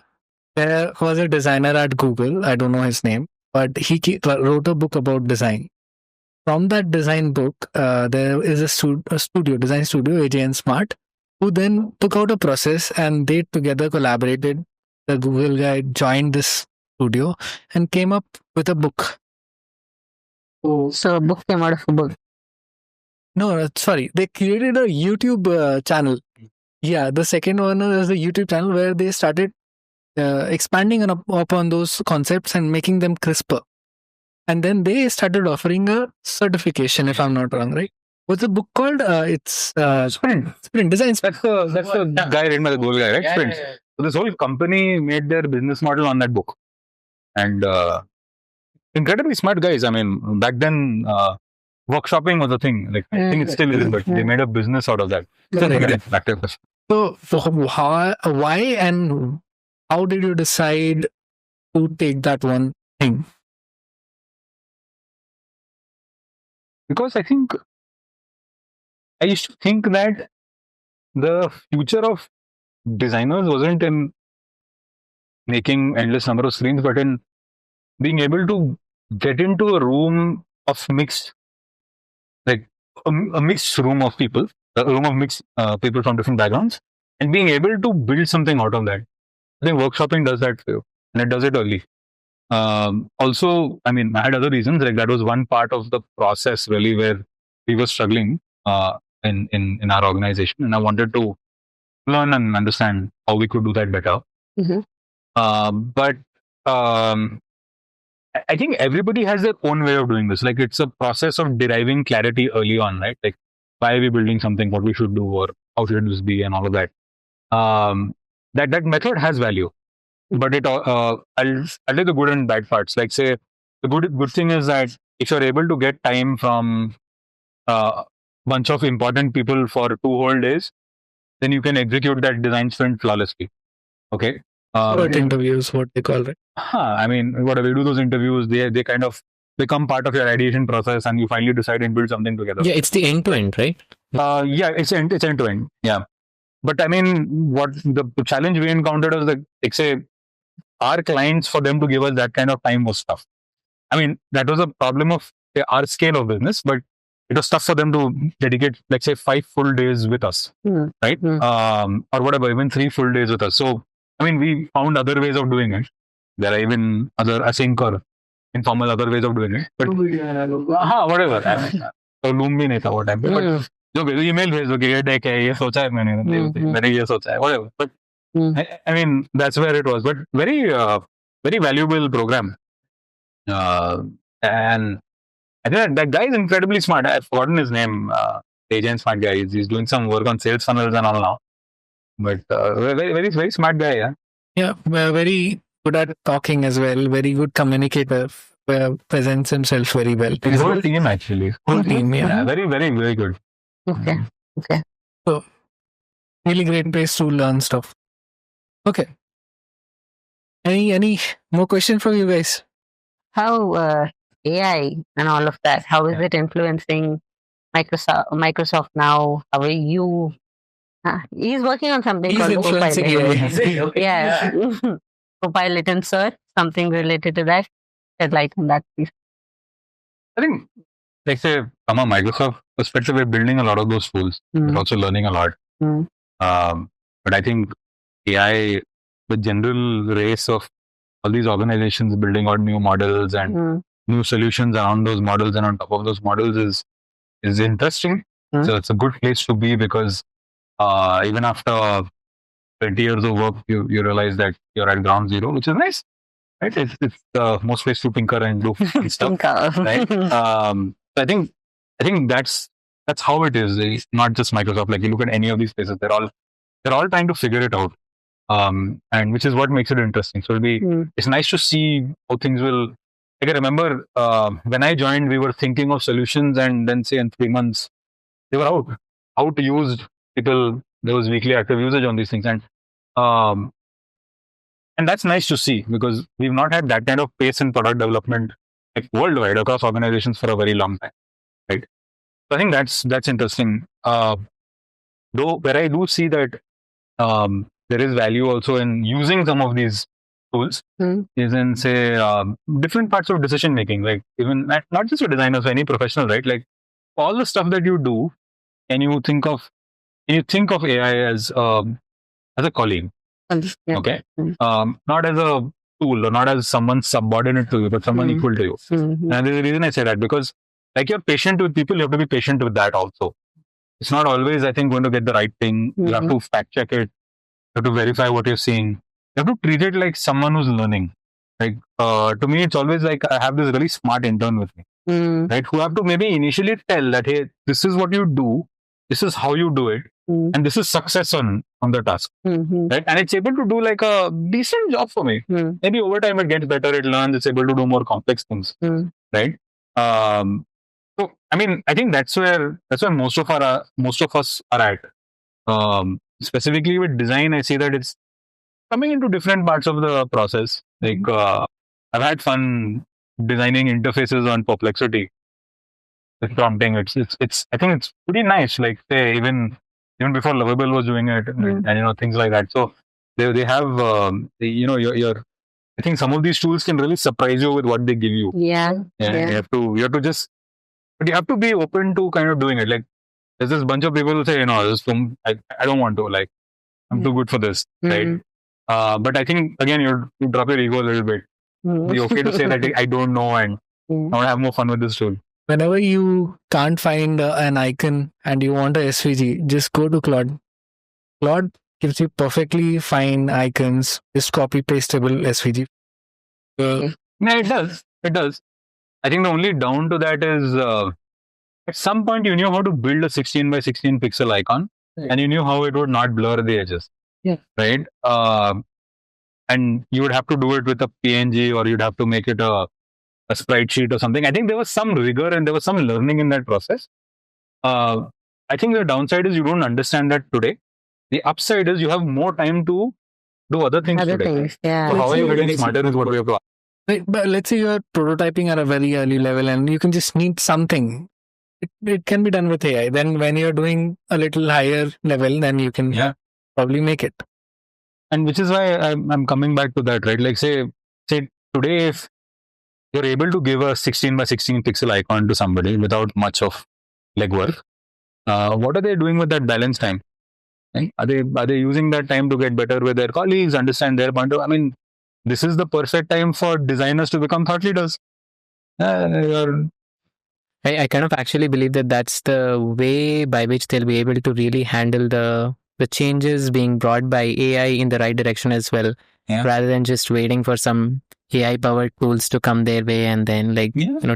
there was a designer at Google. I don't know his name, but he wrote a book about design. From that design book, there is a design studio, AJ and Smart, who then took out a process and they together collaborated. The Google guy joined this studio and came up with a book. So a book came out of a book. No, sorry. They created a YouTube channel. Yeah, the second one is a YouTube channel where they started expanding upon those concepts and making them crisper. And then they started offering a certification, if I'm not wrong, right? What's the book called? It's Sprint. Design. That's the guy written by the Google guy, right? Sprint. So this whole company made their business model on that book. And incredibly smart guys. I mean, back then, workshopping was a thing. Like, I think it still is, but they made a business out of that. Correct. So why and how did you decide to take that one thing? Because I think I used to think that the future of designers wasn't in making endless number of screens, but in being able to get into a room of mixed, like a mixed room of people, a room of mixed people from different backgrounds, and being able to build something out of that. I think workshopping does that for you, and it does it early. Also, I mean, I had other reasons. Like, that was one part of the process really where we were struggling in our organization, and I wanted to learn and understand how we could do that better. But I think everybody has their own way of doing this. Like, it's a process of deriving clarity early on, right? Like, why are we building something, what we should do, or how should this be, and all of that. That method has value, but I'll tell the good and bad parts. Like, say, the good thing is that if you're able to get time from a bunch of important people for 2 whole days, then you can execute that design sprint flawlessly. Okay. Interviews, what they call it. I mean, whatever, you do those interviews, they kind of become part of your ideation process, and you finally decide and build something together. Yeah, it's the end to end, right? Yeah, it's end to end. Yeah. But I mean, what the challenge we encountered was that, like, say, our clients, for them to give us that kind of time was tough. I mean, that was a problem of our scale of business, but it was tough for them to dedicate, like, say, 5 full days with us, right? Or whatever, even 3 full days with us. So, I mean, we found other ways of doing it. There are even other async or informal other ways of doing it. But whatever. So Loom भी नहीं था वो time पे. But जो email भेज दो कि ये deck है, ये सोचा है मैंने ये सोचा है, whatever. But I mean, that's where it was. But very valuable program. And I think that guy is incredibly smart. I've forgotten his name. Agent smart guy. He's doing some work on sales funnels and all now. But very smart guy. Yeah. Yeah, very good at talking as well. Very good communicator. Presents himself very well. His whole team, actually. Whole team, yeah. Very good. Okay. So, really great place to learn stuff. Okay. Any more questions from you guys? How AI and all of that, how is it influencing Microsoft now? How are you? He's working on something He's called influencing Copilot. AI. Yeah. Copilot insert, something related to that. Shed light on that, please. I think like say from a Microsoft perspective, we're building a lot of those tools. We're also learning a lot. But I think AI, the general race of all these organizations building out new models and new solutions around those models and on top of those models is interesting. So it's a good place to be because even after 20 years of work, you realize that you're at ground zero, which is nice, right? It's the most place to tinker and do fun stuff, right? So I think that's how it is. It's not just Microsoft. Like you look at any of these places, they're all trying to figure it out, and which is what makes it interesting. So it's nice to see how things will. Like I remember when I joined, we were thinking of solutions, and then say in 3 months they were out used. People, there was weekly active usage on these things, and that's nice to see because we've not had that kind of pace in product development like worldwide across organizations for a very long time, right? So I think that's interesting. Though where I do see that there is value also in using some of these tools is in say different parts of decision making, like even not just for designers, for any professional, right? Like all the stuff that you do, can you think of AI as a colleague? Okay, not as a tool or not as someone subordinate to you, but someone equal to you. And there's a reason I say that because like you're patient with people, you have to be patient with that also. It's not always, I think, going to get the right thing. You have to fact check it. You have to verify what you're seeing. You have to treat it like someone who's learning. Like to me, it's always like I have this really smart intern with me, right? Who have to maybe initially tell that, hey, this is what you do, this is how you do it, and this is success on the task, right? And it's able to do like a decent job for me. Maybe over time it gets better, it learns, it's able to do more complex things, right? So I mean, I think that's where most of us are at. Specifically with design, I see that it's coming into different parts of the process. Like I've had fun designing interfaces on Perplexity with prompting. It's I think it's pretty nice. Like say even before Lovable was doing it, and things like that. So they have your I think some of these tools can really surprise you with what they give you. Yeah. You have to just, but you have to be open to kind of doing it. Like there's this bunch of people who say, I don't want to, like I'm too good for this, right? But I think again you drop your ego a little bit. Be okay to say that I don't know and I want to have more fun with this tool. Whenever you can't find an icon and you want a SVG, just go to Claude. Claude gives you perfectly fine icons, just copy pastable SVG. Yeah, it does. It does. I think the only down to that is at some point you knew how to build a 16 by 16 pixel icon, and you knew how it would not blur the edges. Yeah. Right. And you would have to do it with a PNG, or you'd have to make it a sprite sheet or something. I think there was some rigor and there was some learning in that process. I think the downside is you don't understand that today. The upside is you have more time to do other things today. Yeah. So how are you getting smarter is what we have to ask. Right, but let's say you're prototyping at a very early level and you can just need something. It can be done with AI. Then when you're doing a little higher level, then you can probably make it. And which is why I'm coming back to that, right? Like say today, if you're able to give a 16 by 16 pixel icon to somebody without much of legwork, what are they doing with that balance time? Right? Are they using that time to get better with their colleagues, understand their point of? I mean, this is the perfect time for designers to become thought leaders. I kind of actually believe that that's the way by which they'll be able to really handle the changes being brought by AI in the right direction as well, rather than just waiting for some AI-powered tools to come their way and then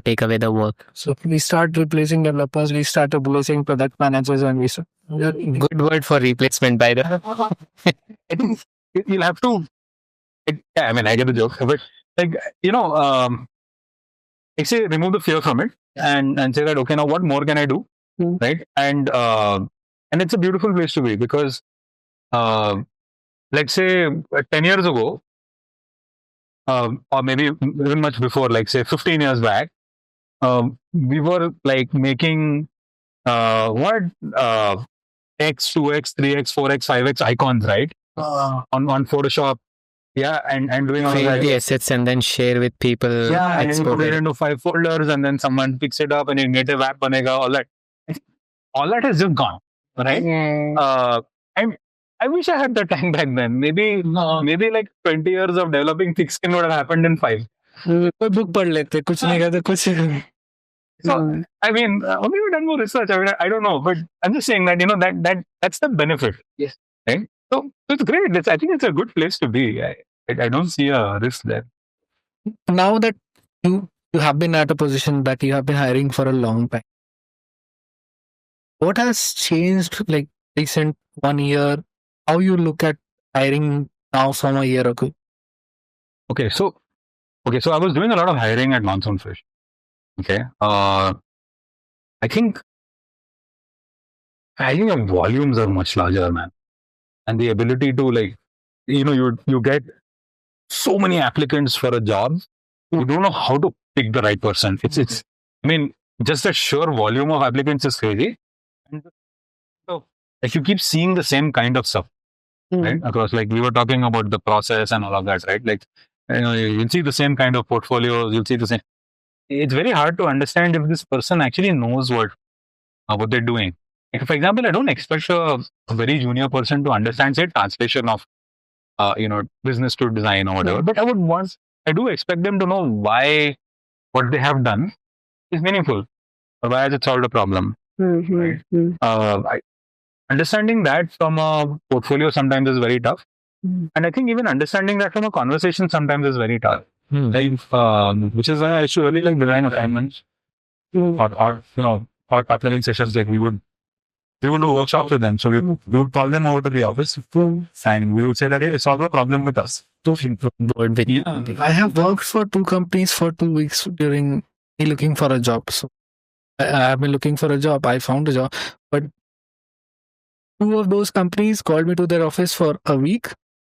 take away the work. So we start replacing developers, we start replacing product managers, and we start. Good word for replacement, by the way. I think you'll have to. I mean, I get the joke, but say remove the fear from it and say that okay, now what more can I do, right? And it's a beautiful place to be because, let's say 10 years ago, or maybe even much before, like say 15 years back, we were like making X, 2X, 3X, 4X, 5X icons, right? On Photoshop, and doing all Create that. the assets and then share with people. Yeah, and you put export it it. into 5 folders, and then someone picks it up, and your native app banega, all that. All that has just gone, right? Yeah. And I wish I had the time back then. Maybe like 20 years of developing thick skin would have happened in 5. कोई book पढ़ लेते कुछ नहीं कहते कुछ. So I mean, maybe we've done more research. I mean, I don't know, but I'm just saying that that's the benefit. Yes. Right. So it's great. I think it's a good place to be. I don't see a risk there. Now that you have been at a position that you have been hiring for a long time, what has changed like recent 1 year? How you look at hiring now from a year ago? Okay, so I was doing a lot of hiring at Monsoon Fish. Okay, I think the volumes are much larger, man, and the ability to you get so many applicants for a job, you don't know how to pick the right person. It's I mean, just the sheer volume of applicants is crazy, and so like you keep seeing the same kind of stuff, right? Across, like we were talking about the process and all of that, right? Like you'll see the same kind of portfolios, you'll see the same. It's very hard to understand if this person actually knows what they're doing. Like, for example, I don't expect a very junior person to understand, say, translation of business to design or whatever. But I do expect them to know why what they have done is meaningful, or why has it solved a problem. Right? Understanding that from a portfolio sometimes is very tough, and I think even understanding that from a conversation sometimes is very tough. Like, which is why I should really like design assignments or partnering sessions. Like we would do workshops with them. So we would call them over to the office and we would say that, hey, solve a problem with us. I have worked for 2 companies for 2 weeks during me looking for a job. So I have been looking for a job. I found a job, but 2 of those companies called me to their office for a week.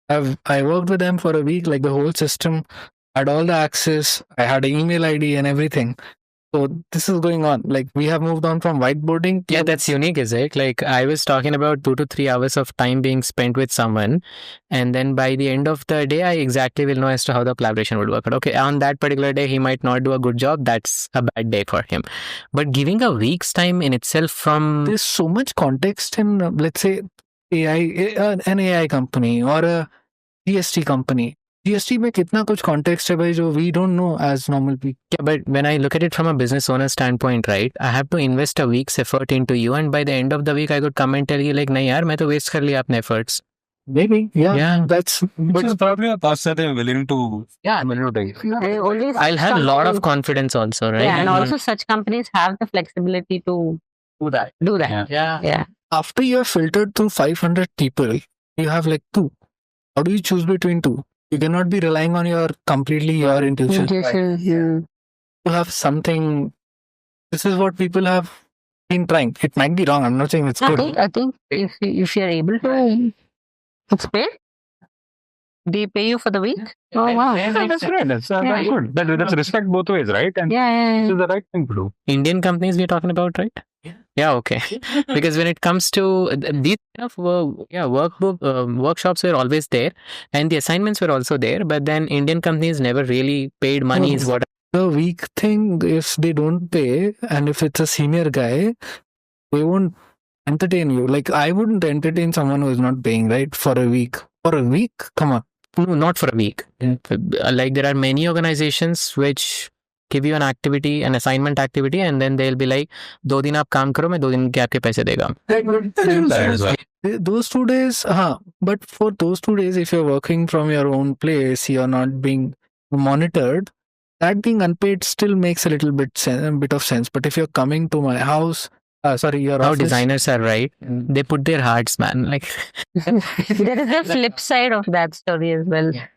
I worked with them for a week, like the whole system. I had all the access. I had an email ID and everything. So this is going on. Like we have moved on from whiteboarding. Yeah, that's unique, is it? Like I was talking about 2 to 3 hours of time being spent with someone, and then by the end of the day, I exactly will know as to how the collaboration would work out. Okay, on that particular day, he might not do a good job. That's a bad day for him. But giving a week's time in itself from there's so much context in, let's say, an AI company or a GST company. GST में कितना कुछ context है भाई जो we don't know as normal people. Yeah, but when I look at it from a business owner standpoint, right, I have to invest a week's effort into you, and by the end of the week, I could come and tell you like, नहीं यार, मैं तो waste कर लिया अपने efforts. Maybe, yeah. That's but it's probably a task that they're willing to. Yeah, I'm willing to take. I'll have a lot of confidence also, right? Yeah, and also such companies have the flexibility to Do that. Yeah. After you have filtered through 500 people, you have like 2. How do you choose between 2? You cannot be relying on your intuition. You have something. This is what people have been trying. It might be wrong. I'm not saying it's good. I think if you're able to, it's paid. Do they pay you for the week? Oh wow, that's great. That's good. That's respect both ways, right? And this is the right thing to do. Indian companies we're talking about, right? Yeah, okay. Because when it comes to these kind of workshops were always there, and the assignments were also there. But then Indian companies never really paid money. Is what the weak thing. If they don't pay, and if it's a senior guy, they won't entertain you. Like I wouldn't entertain someone who is not paying, right? For a week. For a week, come on. No, not for a week. Like there are many organizations which give you an activity, an assignment activity, and then they'll be like, 2 दिन आप काम करो, मैं 2 दिन के आपके पैसे देगा. Those 2 days, but for those 2 days, if you're working from your own place, you're not being monitored. That being unpaid still makes a little bit of sense. But if you're coming to my house, your How office, designers are, right? They put their hearts, man. Like there is a flip side of that story as well. Yeah.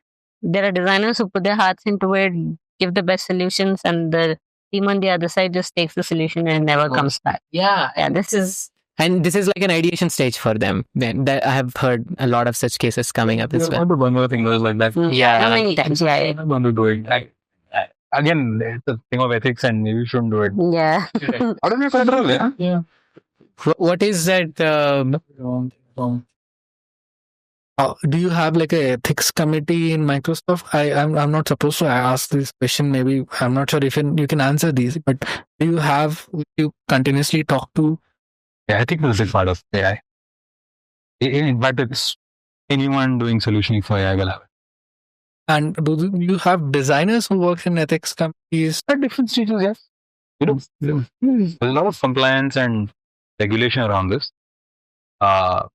There are designers who put their hearts into it, give the best solutions, and the team on the other side just takes the solution and never comes back. Yeah. This is like an ideation stage for them. I have heard a lot of such cases coming up as well. One more thing was like that. how many times? I don't want to do it. Again, it's a thing of ethics, and you shouldn't do it. Yeah. How do you control it? Yeah. What is that? Do you have like a ethics committee in Microsoft? I'm not supposed to ask this question. Maybe I'm not sure if you can answer these, but do you have you continuously talk to? Yeah, I think this is a big part of AI. In fact, it's anyone doing solutioning for AI will have it. And do you have designers who work in ethics committees? At different stages, yes. There's a lot of compliance and regulation around this. I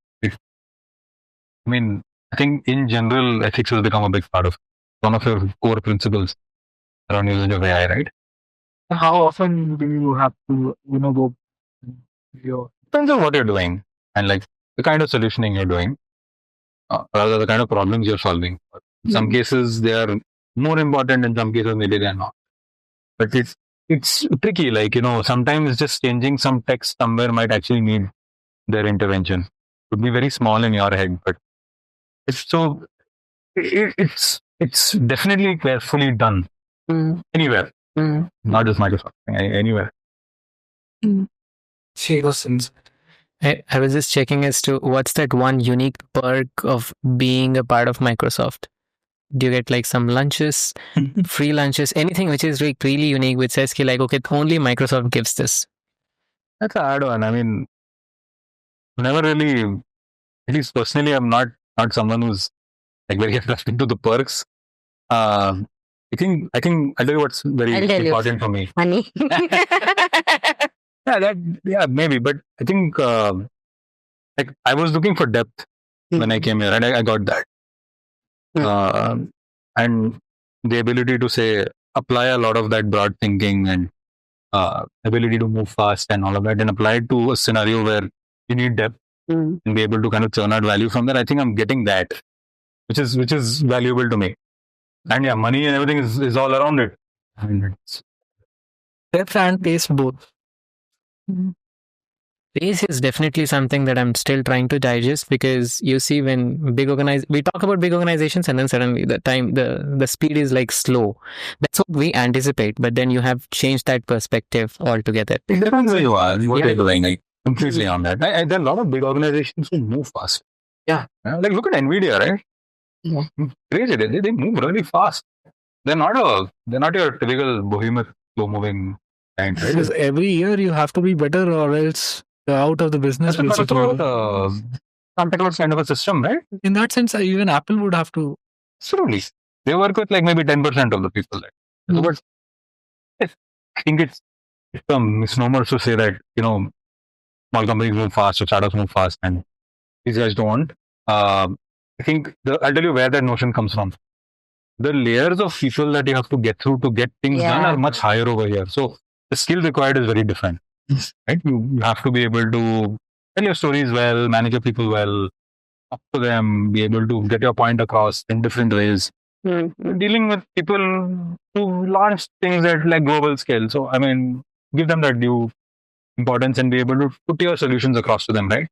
mean, I think in general, ethics has become a big part of one of your core principles around usage of AI, right? How often do you have to, go? Depends on what you're doing and like the kind of solutioning you're doing, rather the kind of problems you're solving. In some cases, they are more important. In some cases, maybe they're not. But it's tricky. Like sometimes just changing some text somewhere might actually need their intervention. Could be very small in your head, but it's definitely carefully done anywhere, not just Microsoft, anywhere. She was I was just checking as to what's that one unique perk of being a part of Microsoft. Do you get like some lunches, free lunches, anything which is really unique, which says like, okay, only Microsoft gives this? That's a hard one. I mean, never really, at least personally, I'm not someone who's like very attracted to the perks. I think I'll tell you what's very important for me. Money. Yeah, maybe, but I think like I was looking for depth when I came here, and I got that. And the ability to say apply a lot of that broad thinking and ability to move fast and all of that, and apply it to a scenario where you need depth and be able to kind of churn out value from that. I think I'm getting that, which is valuable to me. And yeah, money and everything is all around it. And it's depth and pace both. Pace is definitely something that I'm still trying to digest, because you see, when we talk about big organizations, and then suddenly the speed is like slow. That's what we anticipate, but then you have changed that perspective altogether. It depends where you are, what you're doing. Like, completely on that. There are a lot of big organizations who move fast. Yeah. Like look at Nvidia, right? Yeah. Crazy. They move really fast. They're not your typical behemoth slow moving kind, right? Because every year you have to be better, or else you're out of the business. That's Santa Claus kind of a system, right? In that sense, even Apple would have to. Absolutely. They work with like maybe 10% of the people. Right? But I think it's a misnomer to say that small companies move fast or startups move fast, and these guys don't. I think I'll tell you where that notion comes from. The layers of people that you have to get through to get things done are much higher over here. So the skill required is very different. Right? You have to be able to tell your stories well, manage your people well, talk to them, be able to get your point across in different ways. Dealing with people who launch things at like global scale. So I mean, give them that due importance and be able to put your solutions across to them, right?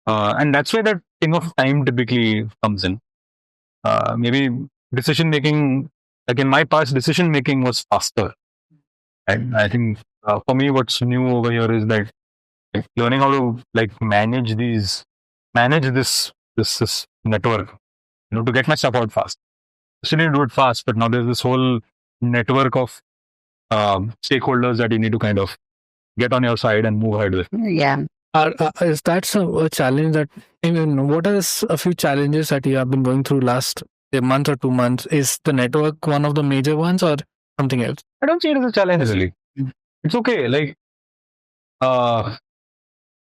And that's where that thing of time typically comes in. Maybe decision making, like in my past, decision making was faster. And I think for me, what's new over here is that like, learning how to like manage this network, to get my stuff out fast. Still need to do it fast, but now there's this whole network of stakeholders that you need to kind of get on your side and move ahead with. Yeah. Is that a challenge that, what are a few challenges that you have been going through last a month or 2 months? Is the network one of the major ones or something else? I don't see it as a challenge really. It's okay. Like, I'd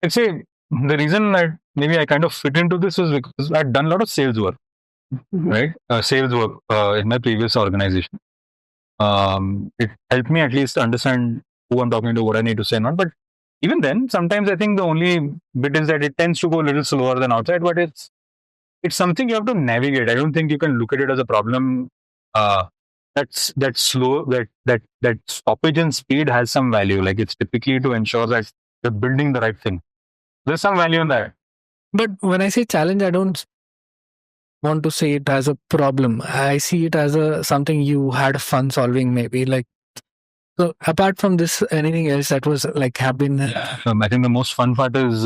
say the reason that maybe I kind of fit into this was because I'd done a lot of sales work, right? Sales work in my previous organization. It helped me at least understand who I'm talking to, what I need to say, not. But even then, sometimes I think the only bit is that it tends to go a little slower than outside, but it's something you have to navigate. I don't think you can look at it as a problem. That slow, that stoppage in speed has some value. Like it's typically to ensure that you're building the right thing. There's some value in that. But when I say challenge, I don't want to say it as a problem. I see it as something you had fun solving, maybe. Like, so apart from this, anything else that was like happening? I think the most fun part is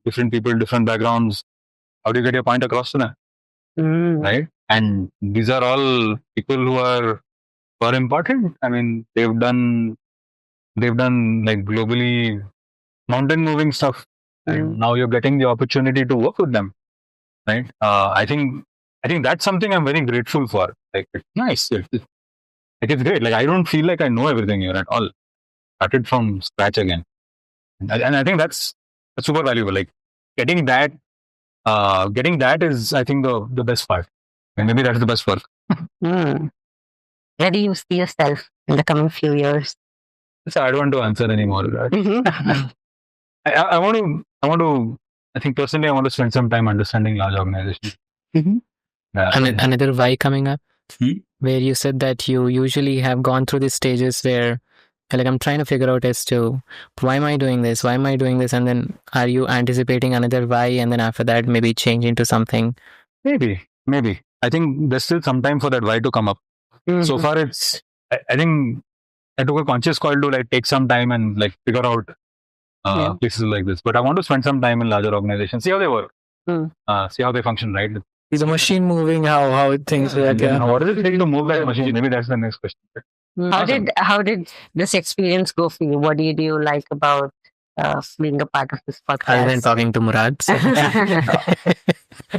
different people, different backgrounds. How do you get your point across to them? right? And these are all people who are important. I mean, they've done like globally mountain moving stuff, and now you're getting the opportunity to work with them, right? I think that's something I'm very grateful for. Like, it's nice. It's great. Like, I don't feel like I know everything here at all. Started from scratch again, and I think that's super valuable. Like, getting that is, I think, the best part, and maybe that's the best work. Where do you see yourself in the coming few years? So I don't want to answer anymore. I want to. I think personally, I want to spend some time understanding large organizations. Another why coming up, Hmm? where you said that you usually have gone through these stages where like I'm trying to figure out as to why am I doing this, and then are you anticipating another why, and then after that maybe change into something? Maybe. I think there's still some time for that why to come up. So far, it's. I think I took a conscious call to like take some time and like figure out places like this. But I want to spend some time in larger organizations, see how they work, see how they function, right? Is the machine moving? How things work? Yeah. What does it take to move that machine? Maybe that's the next question. How did this experience go for you? What did you like about being a part of this podcast? Other than talking to Murad. So.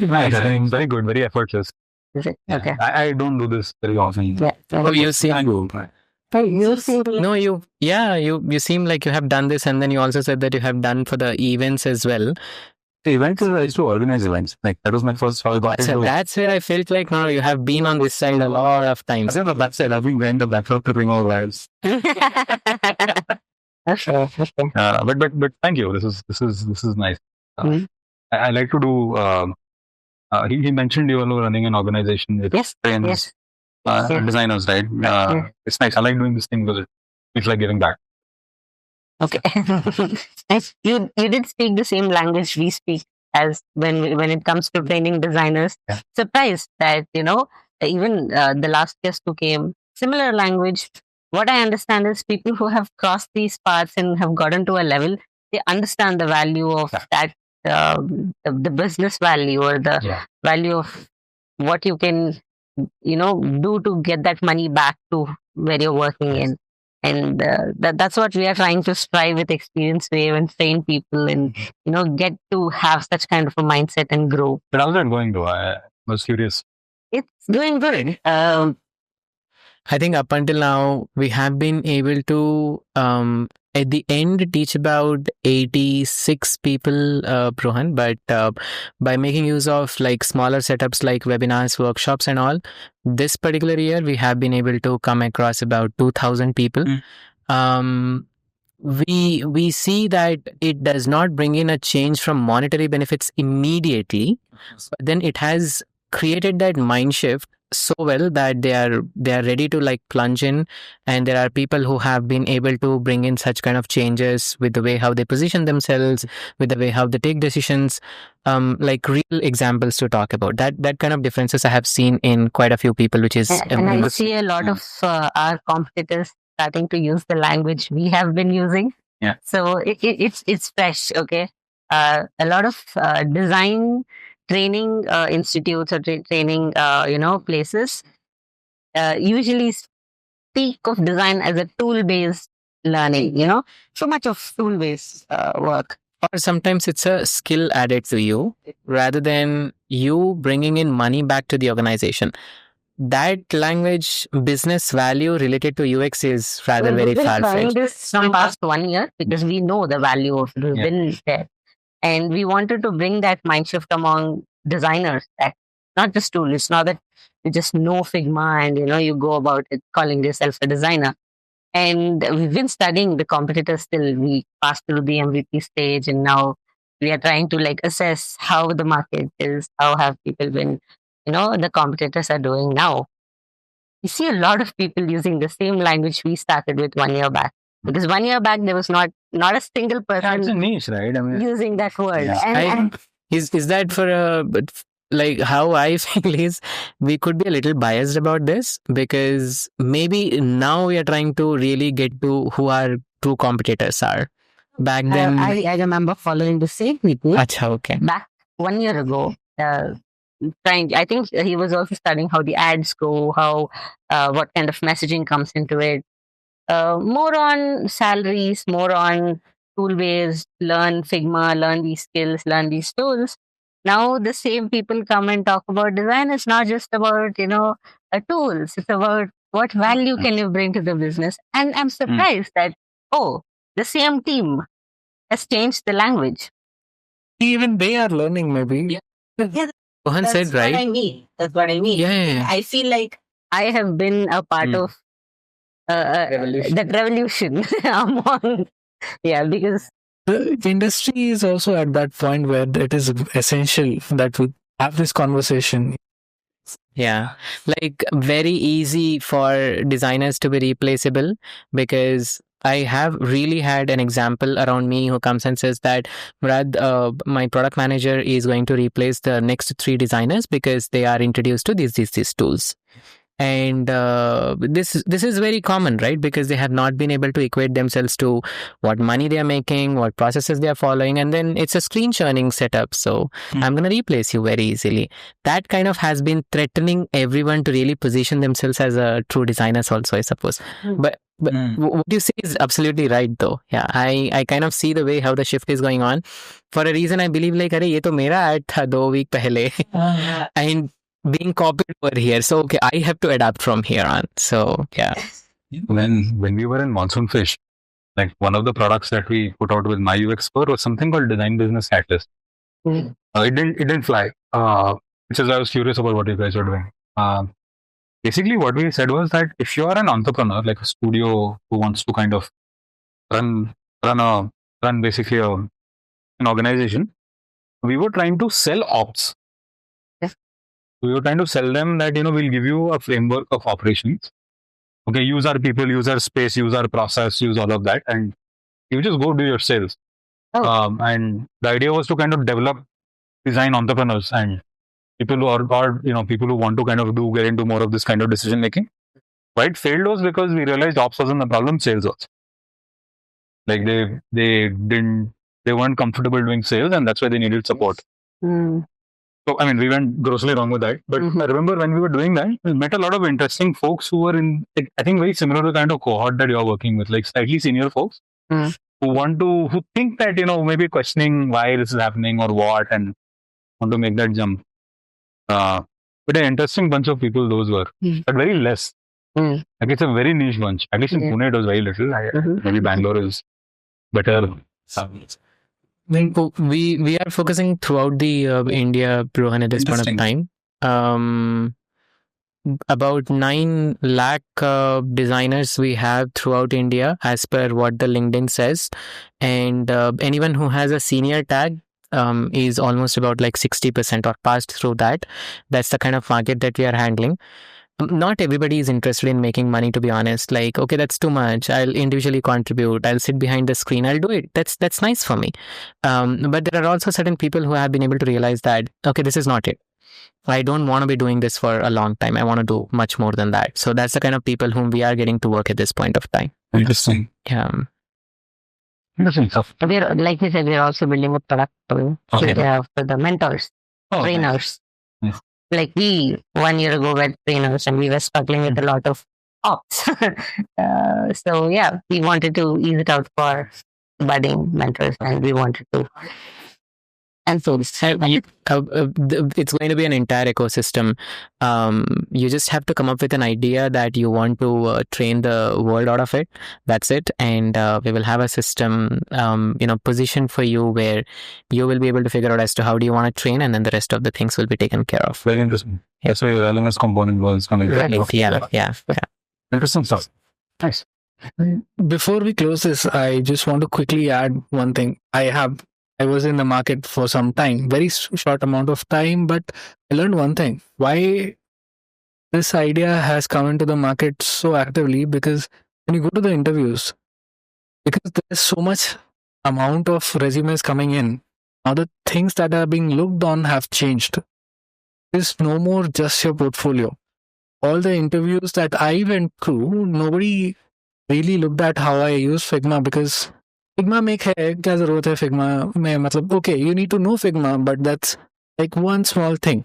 Nice. I think very good, very effortless. Is it? Yeah. Okay. I don't do this very often. Yeah. Oh, you seem. You seem. No, you seem like you have done this, and then you also said that you have done for the events as well. The events, I used to organize events. Like, that was my first how I got So into. that's where I felt like now you have been on this side a lot of times. I think on that side, I've been going to backlog to bring all lives. But thank you. This is nice. I like to do. He mentioned you were running an organization with friends, designers, right? It's nice. I like doing this thing because it's like giving back. Okay. Nice. You did speak the same language we speak as when it comes to training designers. Yeah. Surprised that even the last guest who came, similar language. What I understand is people who have crossed these paths and have gotten to a level, they understand the value of that, the business value or the value of what you can do to get that money back to where you're working in. And that's what we are trying to strive with Experience Wave and train people and get to have such kind of a mindset and grow. But how's that going though? I was curious. It's doing good. I think up until now we have been able to at the end teach about 86 people, Rohan, but by making use of like smaller setups like webinars, workshops and all, this particular year we have been able to come across about 2,000 people. We see that it does not bring in a change from monetary benefits immediately, but then it has created that mind shift so well that they are ready to like plunge in, and there are people who have been able to bring in such kind of changes with the way how they position themselves, with the way how they take decisions, like real examples to talk about. That kind of differences I have seen in quite a few people, which is and I see a lot of our competitors starting to use the language we have been using. Yeah. So it's fresh. Okay. A lot of design training institutes or training places usually speak of design as a tool-based learning. So much of tool-based work. Or sometimes it's a skill added to you rather than you bringing in money back to the organization. That language business value related to UX is rather very far-fetched. This from past 1 year because we know the value of it has been there. And we wanted to bring that mind shift among designers, that not just tools. It's not that you just know Figma and you go about it calling yourself a designer. And we've been studying the competitors till we passed through the MVP stage, and now we are trying to like assess how the market is, how have people been, the competitors are doing now. You see a lot of people using the same language we started with 1 year back. Because 1 year back there was not a single person It's a niche, right? I mean, using that word. Yeah. And Is that for a like how I feel is we could be a little biased about this because maybe now we are trying to really get to who our true competitors are. Back then, I remember following the same people. Acha, okay. Back 1 year ago, trying. I think he was also studying how the ads go, how what kind of messaging comes into it. More on salaries, more on tool based. Learn Figma, learn these skills, learn these tools. Now the same people come and talk about design. It's not just about tools. It's about what value can you bring to the business. And I'm surprised that the same team has changed the language. Even they are learning, maybe. Yeah, Rohan that's said, what right? I mean. That's what I mean. Yeah. I feel like I have been a part of that revolution among because The industry is also at that point where it is essential that we have this conversation. Yeah, like very easy for designers to be replaceable, because I have really had an example around me who comes and says that, Murad, my product manager is going to replace the next 3 designers because they are introduced to these tools. And this is very common, right? Because they have not been able to equate themselves to what money they are making, what processes they are following, and then it's a screen churning setup. So I'm going to replace you very easily. That kind of has been threatening everyone to really position themselves as a true designers also, I suppose. But what you say is absolutely right, though. Yeah, I kind of see the way how the shift is going on. For a reason, I believe like, अरे ये तो मेरा ad था 2 week पहले, and being copied over here. So okay, I have to adapt from here on. So yeah. When we were in Monsoon Fish, like one of the products that we put out with my UX score was something called Design Business Catalyst. It didn't fly. Which is I was curious about what you guys are doing. Basically, what we said was that if you are an entrepreneur, like a studio who wants to kind of run basically an organization, we were trying to sell ops. We were trying to sell them that we'll give you a framework of operations. Okay, use our people, use our space, use our process, use all of that, and you just go do your sales. And the idea was to kind of develop design entrepreneurs and people who are people who want to kind of get into more of this kind of decision making. Why it failed was because we realized ops wasn't the problem, sales was. Like they weren't comfortable doing sales, and that's why they needed support. So, I mean, we went grossly wrong with that. But I remember when we were doing that, we met a lot of interesting folks who were in, I think, very similar to the kind of cohort that you're working with, like slightly senior folks who think that, maybe questioning why this is happening or what, and want to make that jump. But an interesting bunch of people those were, but very less. Like it's a very niche bunch. At least in Pune, it was very little. Maybe Bangalore is better. We are focusing throughout the India, Rohan, at this point of time. About 9 lakh designers we have throughout India, as per what the LinkedIn says, and anyone who has a senior tag is almost about like 60% or passed through that. That's the kind of market that we are handling. Not everybody is interested in making money, to be honest. Like, okay, that's too much. I'll individually contribute. I'll sit behind the screen. I'll do it. That's nice for me. But there are also certain people who have been able to realize that, okay, this is not it. I don't want to be doing this for a long time. I want to do much more than that. So that's the kind of people whom we are getting to work at this point of time. Interesting. Yeah. Interesting stuff. We're, like you said, we're also building a product for the mentors, trainers. Nice. Like we 1 year ago were trainers and we were struggling with a lot of ops. So yeah, we wanted to ease it out for budding mentors, and we wanted to. And so it's going to be an entire ecosystem. You just have to come up with an idea that you want to train the world out of it. That's it. And we will have a system, positioned for you where you will be able to figure out as to how do you want to train, and then the rest of the things will be taken care of. Very interesting. That's why your LMS component was coming. Yeah. Interesting stuff. Nice. Before we close this, I just want to quickly add one thing. I was in the market for some time, very short amount of time, but I learned one thing. Why this idea has come into the market so actively, because when you go to the interviews, because there's so much amount of resumes coming in, now the things that are being looked on have changed. There's no more just your portfolio. All the interviews that I went through, nobody really looked at how I use Figma, because Figma make है क्या जरूरत है Figma में, मतलब okay, you need to know Figma, but that's like one small thing.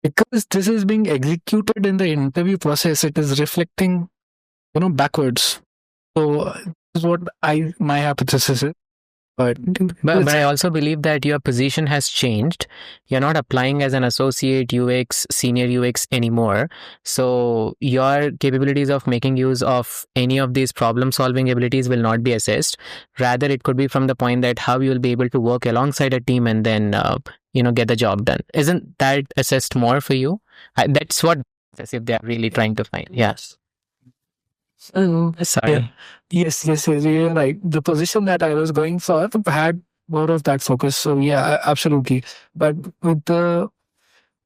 because this is being executed in the interview process, it is reflecting, backwards. So this is what my hypothesis is. But But I also believe that your position has changed. You're not applying as an associate UX, senior UX anymore. So your capabilities of making use of any of these problem solving abilities will not be assessed. Rather, it could be from the point that how you'll be able to work alongside a team and then, get the job done. Isn't that assessed more for you? That's what, as if they're really trying to find. Yes. Sorry. Yeah. Yes, you're right. The position that I was going for had more of that focus. So yeah, absolutely. But with the,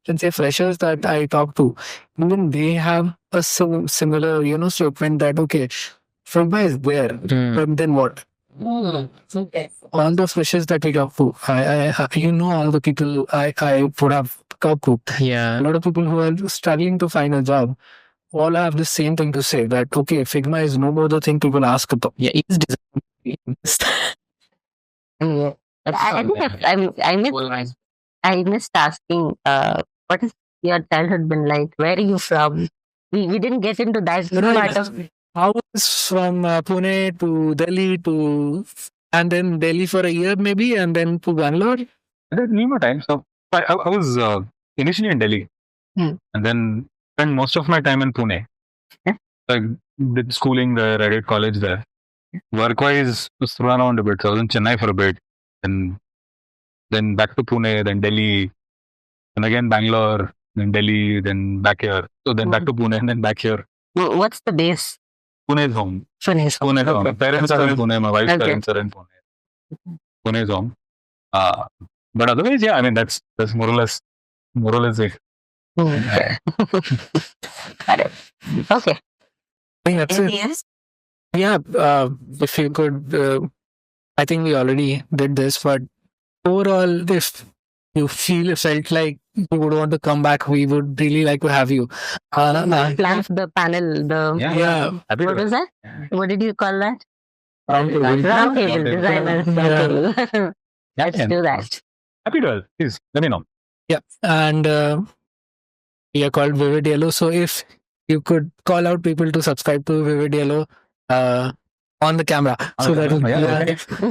let's say, freshers that I talk to, even they have a similar, statement that, okay, Figma is there, but then what? Okay. All the freshers that we talk to, all the people I would have talked to. Yeah. A lot of people who are struggling to find a job all have the same thing to say, that okay, Figma is no more the thing people ask about. Yeah, it's Yeah. But I think I missed asking, what is your childhood been like? Where are you from? We didn't get into that part of. I was from Pune to Delhi and then Delhi for a year maybe, and then to Bangalore. There are more times. So I was initially in Delhi, and then spent most of my time in Pune. Yeah. So I did schooling there. I did college there. Work-wise, was thrown around a bit. So I was in Chennai for a bit, and then back to Pune, then Delhi, and again Bangalore, then Delhi, then back here. So then back to Pune, and then back here. What's the base? Pune is home. Pune is home. Pune is home. My parents are in Pune. My wife's Okay. parents are in Pune. Pune is home. But otherwise, yeah, I mean that's more or less it. Got it. Okay. I think that's it. Anything else? Yeah, if you could, I think we already did this, but overall, if you felt like you would want to come back, we would really like to have you. Plan for the panel. Yeah. Happy What to- was that? Yeah. What did you call that? Roundtable. Roundtable designers. Roundtable. Let's Yeah. do that. Happy to help. Please let me know. Yeah, and we are called Vivid Yellow. So if you could call out people to subscribe to Vivid Yellow on the camera, so that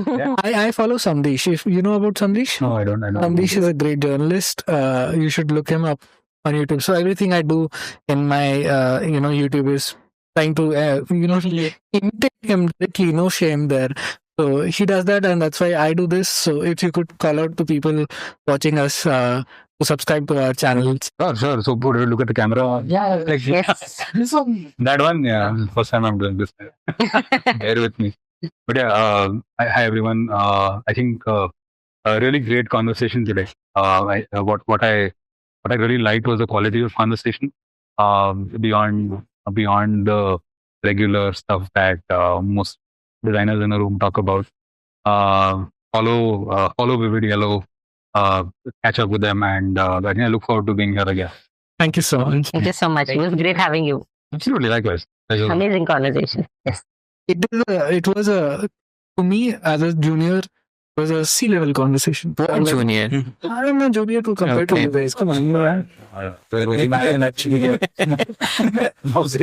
Yeah. I follow Sandesh. If you know about Sandesh, No, I don't. Sandesh is a great journalist. You should look him up on YouTube. So everything I do in my YouTube is trying to imitate him directly. No shame there. So he does that, and that's why I do this. So if you could call out to people watching us to subscribe to our channel. Oh, sure. So put look at the camera. Yeah. Like, Yes. that one. Yeah. First time I'm doing this. Bear with me. But yeah. Hi everyone. I think a really great conversation today. What I really liked was the quality of conversation. Beyond the regular stuff that most designers in a room talk about. Follow Vivid Yellow. Catch up with them, and I think I look forward to being here again. Thank you so much. Thank you so much. It was great having you. Absolutely, likewise. Pleasure. Amazing conversation. Yes. It was to me as a junior, it was a C-level conversation. junior. I am a junior to compare to Okay. you guys. Come on,